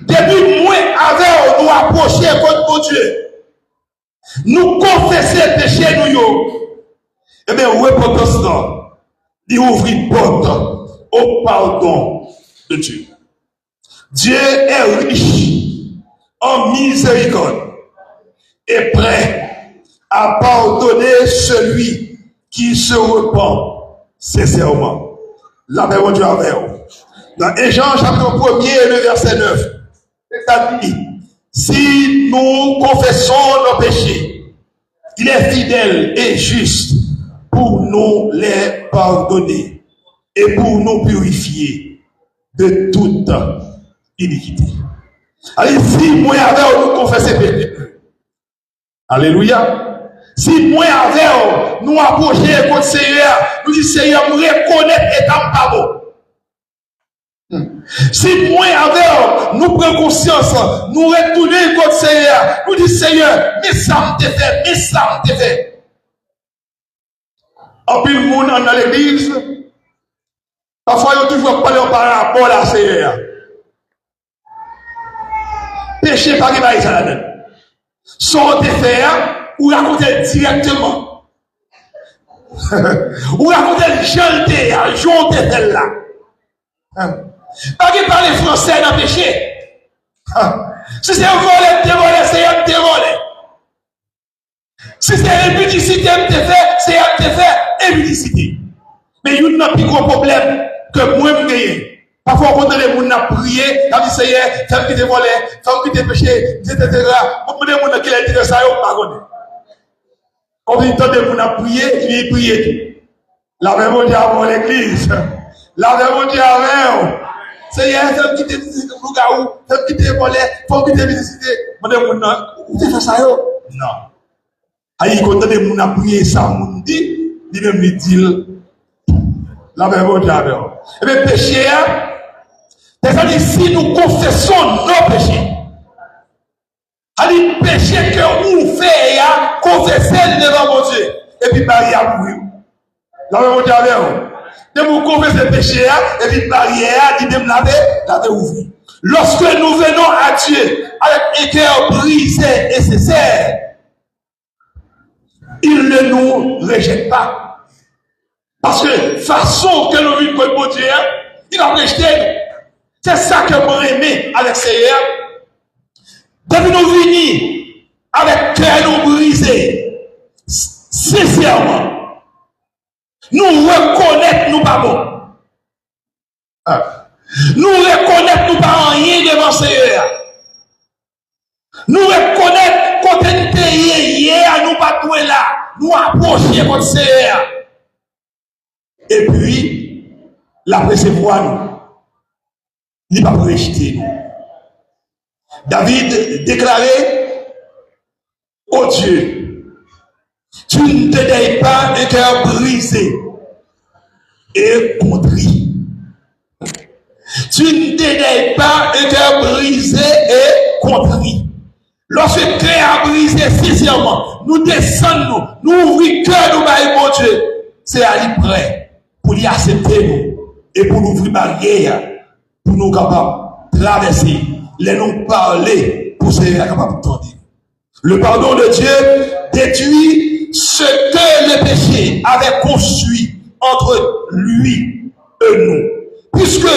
depuis moins avec nous approcher contre mon Dieu, nous confesser péché nous, et bien repentance là, il ouvre une porte au pardon de Dieu. Dieu est riche en miséricorde et prêt à pardonner celui qui se repent sincèrement. La paix de Dieu avec vous. Dans Jean chapitre 1er, le verset 9, ça dit, si nous confessons nos péchés, il est fidèle et juste pour nous les pardonner et pour nous purifier de toute iniquité. Allez, si moi avec nous confesser péché, alléluia. Si moi avec nous approcher contre Seigneur, nous disons Seigneur, nous reconnaître et pas bon. Si moi avec nous prenons conscience, nous retournons contre Seigneur, nous disons Seigneur, mais ça me fait. En plus, le monde dans l'église, parfois, il y a toujours parlé par rapport à Seigneur. Péché par les ça là-dedans. Sans te faire, ou raconter directement. Ou raconter le jeune te fait là. Pas qu'il parle français dans le péché. Si c'est un volet, c'est un volet. Si c'est impudicité, c'est un impudicité. Mais il y a un plus gros problème que moi, je gagne. Parfois, quand les gens ont prié, ils ont dit Seigneur, femme qui te volé, femme qui te péché, etc. Beaucoup de gens qui ont dit ça, ils n'ont pas connu. Quand ils ont dit gens prié, ils prié. La même Dieu avant l'église. La même Dieu avant. Seigneur, femme qui te loup-garou, femme qui te volé, femme qui te visité. Mon Dieu, vous faites ça, non. Aïe, quand les gens ont prié ça, ils dit, ils même dit, la même Dieu avant. Et bien, péché, C'est-à-dire, si nous confessons nos péchés, les péchés que vous faites, confessez devant mon Dieu. Et puis, barrière pour vous. Là, on dit avec vous. De vous confesser le péché, et puis, barrière, dit de me laver ouvrir. Lorsque nous venons à Dieu avec un cœur brisé et sincère, il ne nous rejette pas. Parce que façon que nous vivons pour Dieu, il a rejeté nous. C'est ça que moi aimé avec Seigneur. Depuis nous venir avec cœur nous brisé, sincèrement, nous reconnaître nous pas bon. Nous reconnaître nous pas rien devant Seigneur. Nous reconnaître quand nous sommes hier, nous pas tout là, nous approcher votre Seigneur. Et puis, la recevoir nous. Il n'a pas rejeté nous. David déclarait, oh Dieu, tu ne te dédaignes pas un cœur brisé et contrit. Tu ne te dédaignes pas un cœur brisé et contrit. Lorsque le cœur a brisé sincèrement, nous descendons, nous ouvrons le cœur, nous baillons mon Dieu. C'est à lui prêt pour lui accepter nous et pour nous ouvrir barrière, pour nous capables de traverser, les nous parler pour se capable d'entendre. Le pardon de Dieu détruit ce que le péché avait construit entre lui et nous. Puisque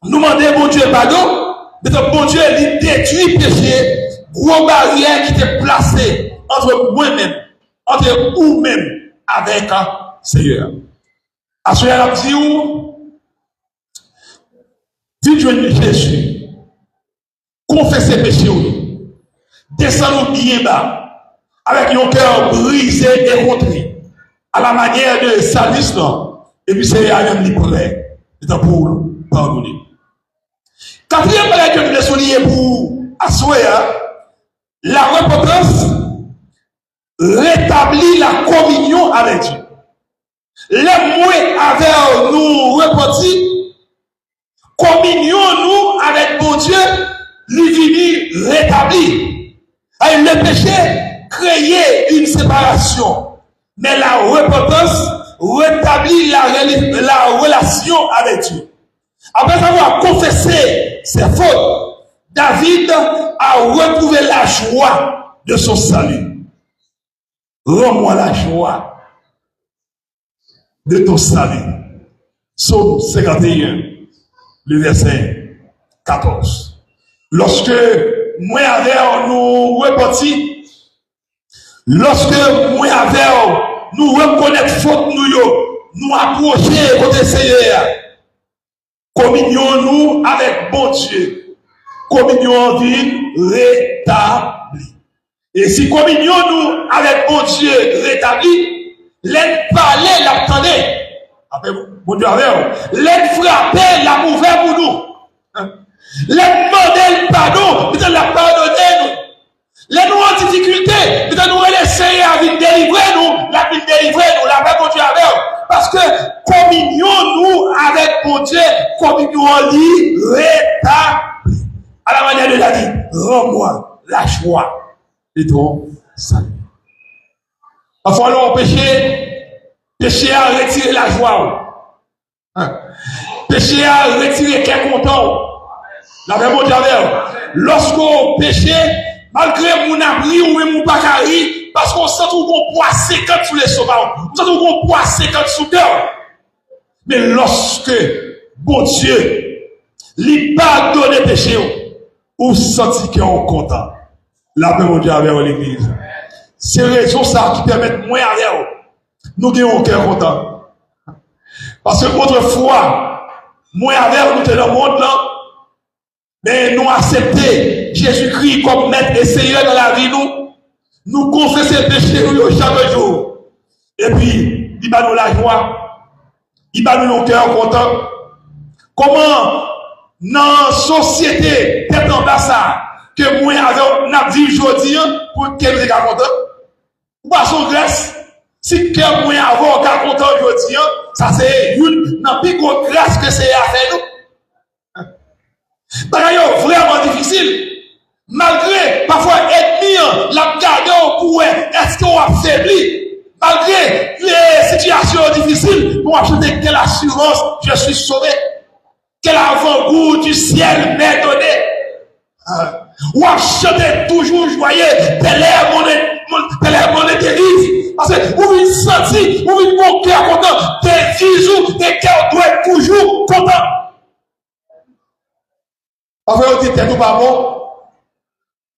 nous demandons mon Dieu pardon, mais mon Dieu il détruit le péché, gros barrière qui était placée entre moi-même, entre vous-même avec un Seigneur. À ce moment-là, dit Jésus, confessez péché, descendons bien bas, avec un cœur brisé et contrit, à la manière de Salis, et puis c'est à lui prêt, c'est pour nous pardonner. Quatrième bagage que nous voulons souligner pour asseoir, la repentance rétablit la communion avec Dieu. Les mots avec nous repentis, communion nous avec bon Dieu, lui rétabli. Le péché créait une séparation, mais la repentance rétablit la relation avec Dieu. Après avoir confessé ses fautes, David a retrouvé la joie de son salut. Rends-moi la joie de ton salut. Psaume 51, le verset 14. Lorsque moi avec nous repentis, lorsque moi avec nous reconnaître faute nous approcher côté Seigneur, communions-nous avec bon Dieu, communion en vie rétablie. Et si communions-nous avec bon Dieu rétabli, l'aide parler, l'attendez. Après, bon Dieu avec vous. L'aide frapper, la ouvert pour nous. L'aide demander le pardon, peut-être la pardonner nous. Les nous en difficulté, peut-être nous laisser à venir délivrer nous, la venir délivrer nous, la paix bon Dieu avec vous. Parce que communions-nous avec mon Dieu, communion lui rétablie. À la manière de la vie, rends-moi la joie de ton salut. Parfois, l'on péché à retirer la joie. Péché à retirer quel content. La paix bon Dieu avec vous. Lorsqu'on péché, malgré mon abri ou même mon bacari, parce qu'on sent qu'on poids 50 sous les sauvages, on sent qu'on poids 50 sous cœur. Mais lorsque, bon Dieu, lui pardonne les péchés, ou senti qu'on est content. La paix, mon Dieu, avec l'église. C'est raison ça qui permet moins à l'air. Nous gagnons un cœur content. Parce que autrefois, moins à l'air, nous étions dans le monde là, mais nous accepter Jésus-Christ comme maître et Seigneur dans la vie, nous confesser péché chaque jour. Et puis, il va nous la joie. Il va nous le cœur content. Comment, dans la société, tête en bas ça, que moi, n'a dit aujourd'hui, pour qu'elle soit content? Ou pas son grâce? Si que moi, avoir content aujourd'hui, ça c'est une, n'a plus grande grâce que c'est à faire nous. D'ailleurs, vraiment difficile. Malgré, parfois, ennemi, la garde pour est-ce qu'on a faibli? Malgré les situations difficiles, pour acheter quelle assurance, je suis sauvé. Quel avant-goût du ciel m'est donné. Ou acheter toujours joyeux, tel est mon dérive. Parce que vous venez sentir, vous venez mon cœur content, des bisous, des cœurs doivent être toujours contents. Parfois, on dit, t'es tout pas bon.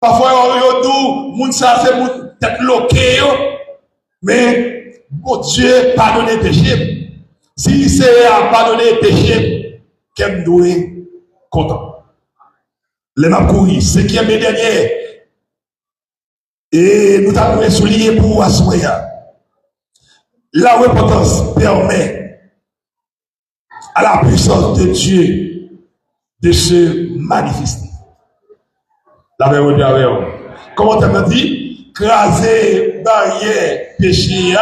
Parfois, on dit, moun ça fait moun tête bloquée. Mais, bon Dieu, pardonnez péché. Si c'est à pardonner péché, qu'elle doit être content. Les m'a couru, 5e et dernier. Et nous avons souligné pour Assoya. La repentance permet à la puissance de Dieu de se manifester. La vérité avec vous. Comment tu m'as dit? Craser barrière péché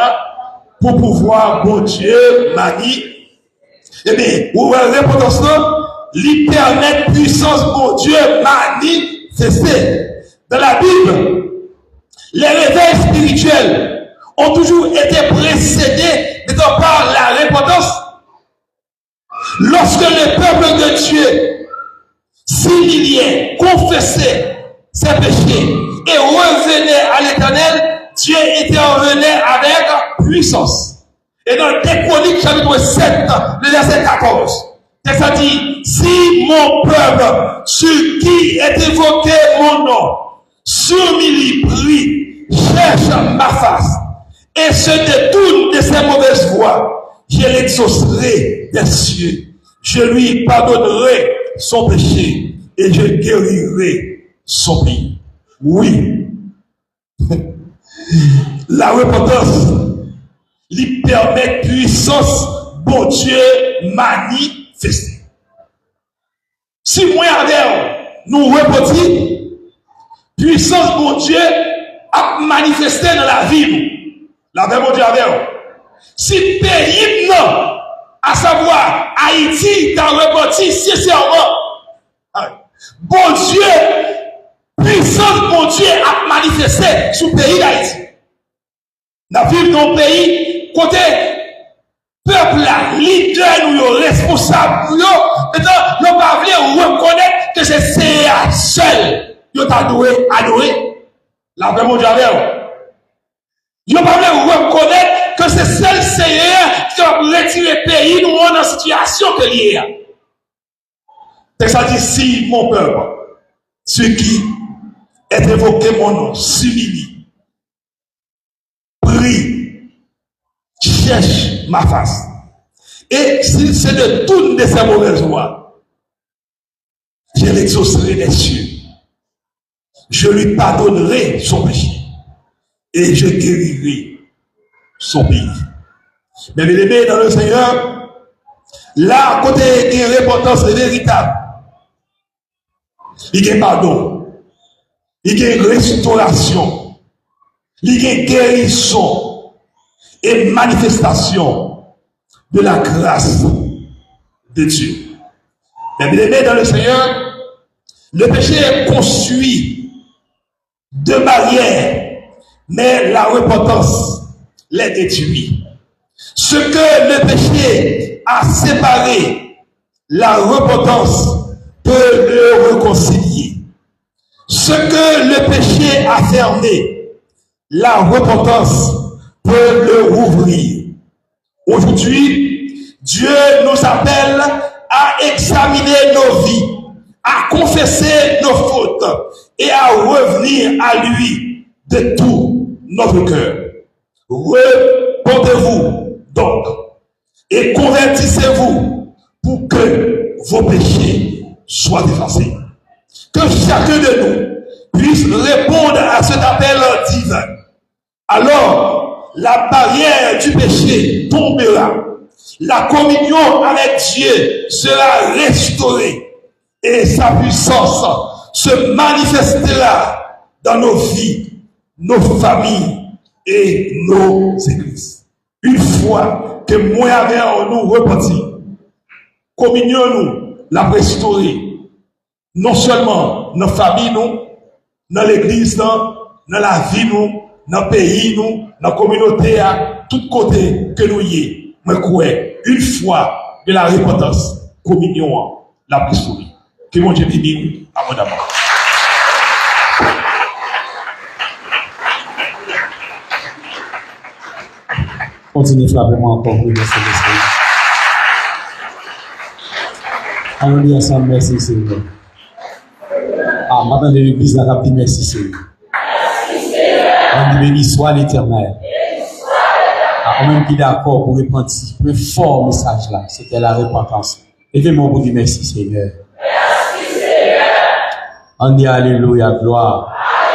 pour pouvoir, bon Dieu, manier. Eh bien, où est la repentance là? Lui permet puissance, bon Dieu, manifester. Dans la Bible, les réveils spirituels ont toujours été précédés par la repentance. Lorsque le peuple de Dieu s'humiliait, confessait ses péchés et revenait à l'Éternel, Dieu intervenait avec puissance. Et dans Décronique chapitre 7, le verset 14, ça dit, si mon peuple, sur qui est évoqué mon nom, s'humilie, prie, cherche ma face, et se détourne de ses mauvaises voies, je l'exaucerai des cieux. Je lui pardonnerai son péché et je guérirai son pays. Oui. La repentance lui permet puissance, bon Dieu, manifester. Si moi avec nous repentons, puissance, bon Dieu, a manifesté dans la vie. La même bon Dieu avec vous. Si pays, non, à savoir Haïti, dans repenti sincèrement, bon Dieu, puissance, bon Dieu, a manifesté sur le pays d'Haïti. Nous vivons dans un pays, côté peuple là, leader, nous, responsable, nous, pas reconnaître que c'est seul, nous adoré. La vraie mon Dieu avec vous. Nous pas reconnaître que c'est seul Seigneur qui a retiré le pays, nous, dans la situation que l'il y a. Ça dit, si mon peuple, celui qui est évoqué mon nom, s'humilie, prie, cherche ma face. Et s'il se détourne de ses mauvaises voies, je l'exaucerai des cieux. Je lui pardonnerai son péché. Et je guérirai son pays. Mais bien aimé dans le Seigneur, là, à côté de l'importance véritable, il y a pardon, il y a restauration, il y a guérison et manifestation de la grâce de Dieu. Mais bien aimé dans le Seigneur, le péché est construit de barrières, mais la repentance les détruit. Ce que le péché a séparé, la repentance peut le réconcilier. Ce que le péché a fermé, la repentance peut le rouvrir. Aujourd'hui, Dieu nous appelle à examiner nos vies, à confesser nos fautes et à revenir à lui de tout notre cœur. Repentez-vous donc et convertissez-vous pour que vos péchés soient effacés. Que chacun de nous puisse répondre à cet appel divin. Alors, la barrière du péché tombera. La communion avec Dieu sera restaurée et sa puissance se manifestera dans nos vies, nos familles et nos églises. Une fois que moi avec nous repentis, communion nous, la restaurer non seulement dans la famille, nous, dans l'église, dans la vie, nous, dans le pays, nous, dans la communauté, à tout côté que nous y est. Mais quoi, une fois de la repentance, communion, la plus souris. Que mon Dieu bénisse abondamment. Continuez frapper-moi encore pour le Seigneur. Allons dire ensemble merci Seigneur. Ah, maintenant de l'église, la dit merci Seigneur. On dit béni soit l'Éternel. Ah, on même qui est d'accord pour répondre le fort message là, c'était la repentance. Levez-moi pour dire merci Seigneur. Merci Seigneur. On dit alléluia, gloire.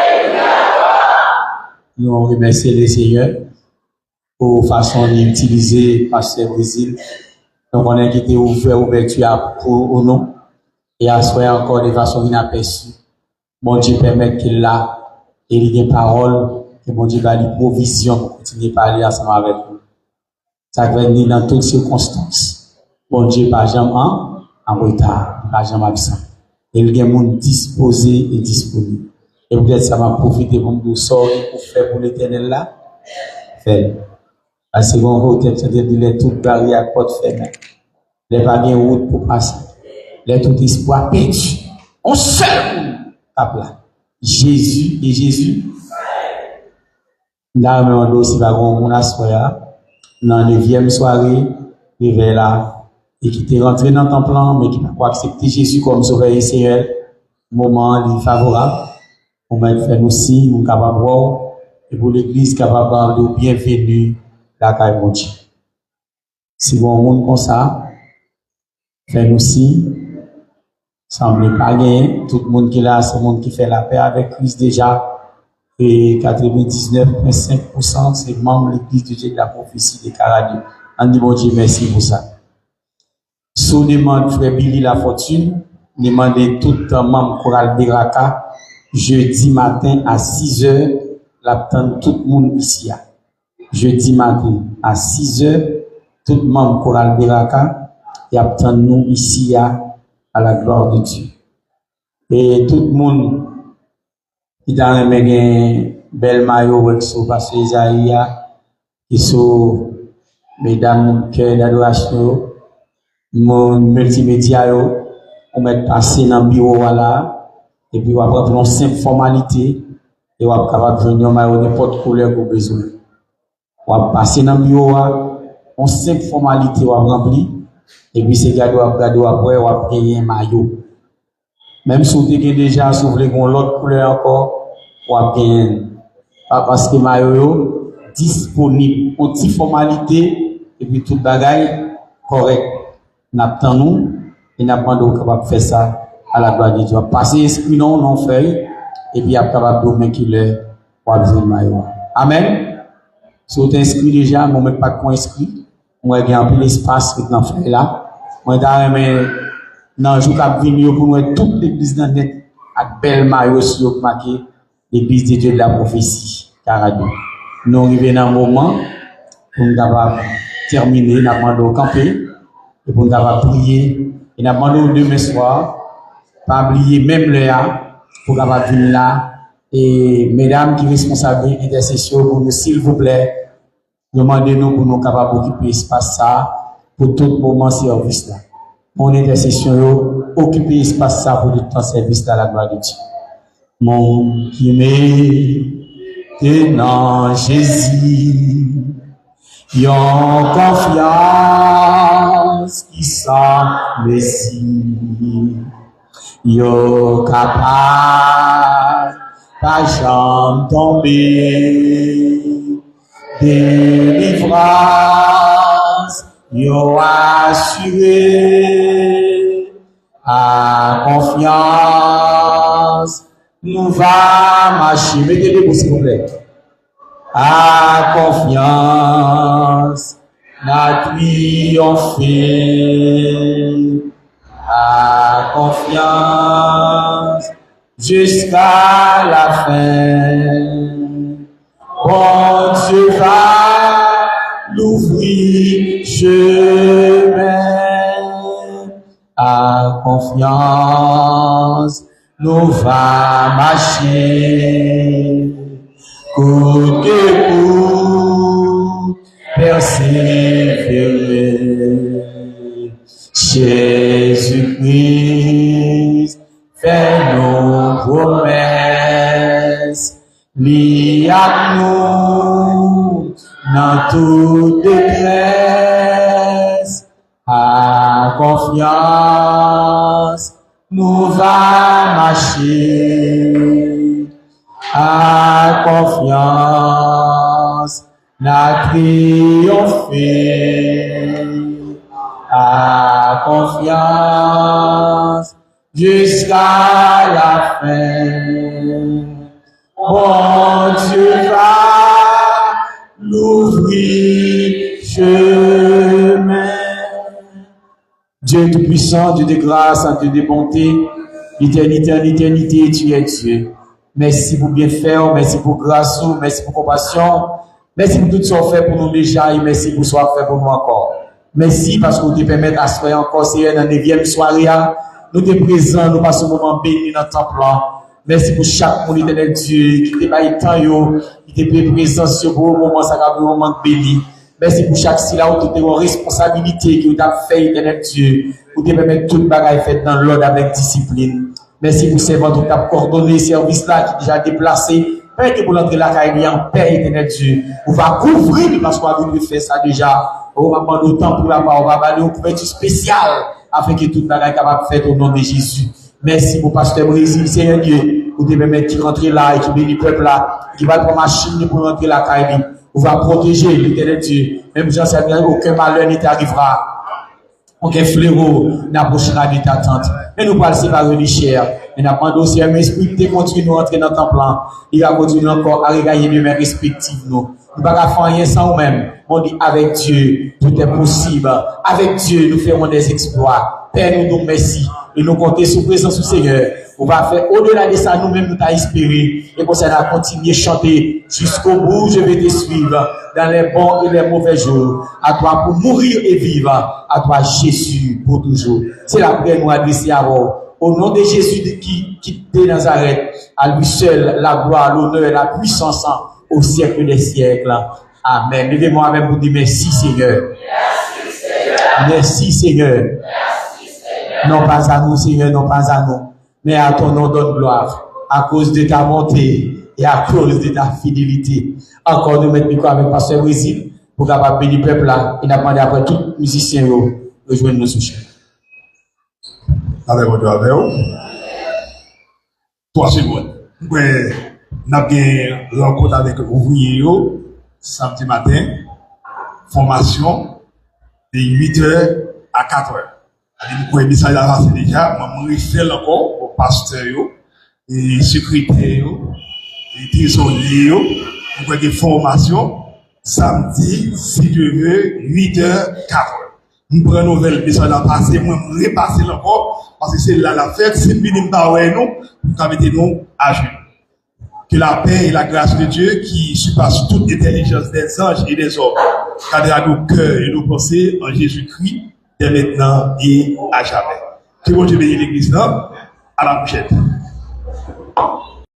Alléluia, gloire. Nous remercions le Seigneur pour façon d'utiliser Pasteur Brésil. Donc on a été ouverture pour au nom et à soi encore de façon inaperçue. Mon Dieu permet qu'il a et il y a des paroles que mon Dieu va lui provision pour continuer à parler ensemble avec nous. Ça va venir dans toutes circonstances. Mon Dieu pas jamais en retard, pas jamais absent. Et il y a des gens disposés et disponibles. Et peut-être ça m'a profité pour nous sortir pour faire pour l'éternel là. Fait. Parce que on va peut-être dire toute barrière porte fermée. Les pas de route pour passer. Les tout espoir perdu. On seul tape là. Jésus et Jésus. Là, on doit aussi avoir mon assoya. Dans la 9e soirée, réveil là. Et qui était rentré dans ton plan, mais qui n'a pas accepté Jésus comme sauveur et Seigneur. Moment favorable. On va faire aussi, nous capables de voir. Et pour l'église, capable de bienvenue. La caille mon Dieu. Si bon monde comme ça, fait aussi, semble pas gagner. Tout le monde qui est là, c'est le monde qui fait la paix avec Christ déjà. Et 99,5% c'est membre de l'église de Dieu de la prophétie de Caradieu. On dit bon Dieu, merci pour ça. Sous demande frère Billy La Fortune, demandez tout membre choral Beraka, jeudi matin à 6h, l'attend tout le monde ici. Jeudi matin à 6h, tout le monde choral Beraka, et attend nous ici à la gloire de Dieu. Et tout le monde qui dans le bel maillot avec son pasteur Isaïa, qui sont mesdames cœur d'adoration, mon multimédia, on met passer dans le bureau là, et puis on va prendre une simple formalité, et on va capable de venir maillot n'importe couleur qu'on besoin. On va passer dans le bureau, on simple formalité, on va remplir, et puis c'est gado après, on va payer un maillot. Même si vous avez déjà, si vous voulez qu'on l'autre couleur encore, on va payer. Pas parce que maillot disponible, pour petite formalité, et puis toute bagaille correct. N'attend nous, et n'attendons capable de faire ça à la gloire de Dieu. Passer esprit non feuille, et puis capable de mettre qu'il est pour besoin de maillot. Amen. Si vous êtes inscrit déjà, moi, je ne pas de inscrit. Moi, j'ai un peu l'espace dans feuille là. Moi, dans le jour qui a venu pour nous, toute l'église dans net, avec belle maillot sur marqué l'église de Dieu de la prophétie. Caradieu. Nous arrivons dans un moment pour nous terminer, nous avons camper. Et pour nous prier, et nous avons demain soir, pas oublier même le pour nous venir là. Et mesdames qui sont responsables d'intercession, pour nous, s'il vous plaît, demandez-nous pour nous capables d'occuper l'espace ça, pour tout moment service là. Mon intercession, occuper l'espace ça pour tout temps service là, la gloire de Dieu. Mon qui m'est dans Jésus. Yon confiance qui semble ici, yon capable, pas jamais tomber, délivrance, yon assuré, à confiance, nous va marcher. Mettez les mots s'il vous plaît. À confiance, n'a triomphé. À confiance, jusqu'à la fin. Bon Dieu va l'ouvrir chemin. À confiance nous va marcher. Coûte que coûte, persévérer. Jésus-Christ fait nos promesses, lié à nous dans toute détresse. À confiance, nous va marcher. À confiance, la triompher. À confiance, jusqu'à la fin. Bon Dieu va l'ouvrir chemin. Dieu Tout-Puissant, Dieu de grâce, Dieu de bonté, d'éternité en éternité, tu es Dieu. Merci pour bien faire, merci pour grâce, merci pour compassion, merci pour tout ce qu'on fait pour nous déjà et merci pour ce qu'on fait pour nous encore. Merci parce que vous te permettez d'assurer encore, Seigneur, dans la 9e soirée, nous te présents, nous passons un moment béni dans ton plan. Merci pour chaque monde, éternel Dieu, qui te baille tant, qui te présent sur vos moments, ça va un moment béni. Merci pour chaque syllabe, toute une responsabilité que vous avez fait, éternel Dieu, pour te permettre toute bagaille faite dans l'ordre avec discipline. Merci pour ces ventes, vous avez coordonné service là, qui est déjà déplacé. Permettez pour l'entrée là, car il y a en paix, éternel Dieu. On va couvrir, parce qu'on a vu faire ça déjà. On va prendre le temps pour la part, on va aller une couverture spéciale, afin que toute bagaille capable faire au nom de Jésus. Merci pour pasteur Brésil, Seigneur Dieu, pour te permettre de rentrer là, et qui bénit le peuple là, qui va prendre machine pour rentrer là, car on va protéger l'éternel Dieu. Même Jean Seigneur, aucun malheur ne t'arrivera. Aucun fléau n'approchera de ta tente. Mais nous parlons séparer les chairs. Et nous demandons au Seigneur, esprit, de continuer à rentrer dans ton plan. Il va continuer encore à regarder les mains respectives, nous. Nous ne pouvons pas faire rien sans nous-mêmes. On dit, avec Dieu, tout est possible. Avec Dieu, nous ferons des exploits. Père, nous merci. Et nous comptons sur la présence du Seigneur. On va faire au-delà de ça, nous-mêmes, nous t'avons inspiré. Et pour ça, on va continuer à chanter jusqu'au bout. Je vais te suivre dans les bons et les mauvais jours. À toi pour mourir et vivre. À toi, Jésus, pour toujours. C'est la prière nous adresser à vous. Au nom de Jésus qui quitte Nazareth, à lui seul, la gloire, l'honneur et la puissance au siècle des siècles. Amen. Levez-moi avec vous dire merci, Seigneur. Merci, Seigneur. Non pas à nous, Seigneur, non pas à nous, mais à ton nom donne gloire, à cause de ta bonté et à cause de ta fidélité. Encore nous mettre micro avec Pasteur Brésil pour capable bénir le peuple là et n'apprendre après tout musicien rejoindre nos souches. Avec votre avec vous. 3 secondes. Nous avons une rencontre avec ouvriers samedi matin, formation de 8h à 4h. Nous avons message avancé déjà, je refais encore au pasteur, et secrétaire, et trésorier, nous avons des formations samedi, si Dieu veut, 8h, 4h. Nous prenons nouvelle message à passer, moi, je repasser encore, parce que c'est là la fête, c'est minimum d'arrêt, nous, pour mettre nous à genoux. Que la paix et la grâce de Dieu, qui surpasse toute intelligence des anges et des hommes, cadre à nos cœurs et nos pensées en Jésus-Christ, dès maintenant et à jamais. Que bon Dieu bénisse l'église là. À la prochaine.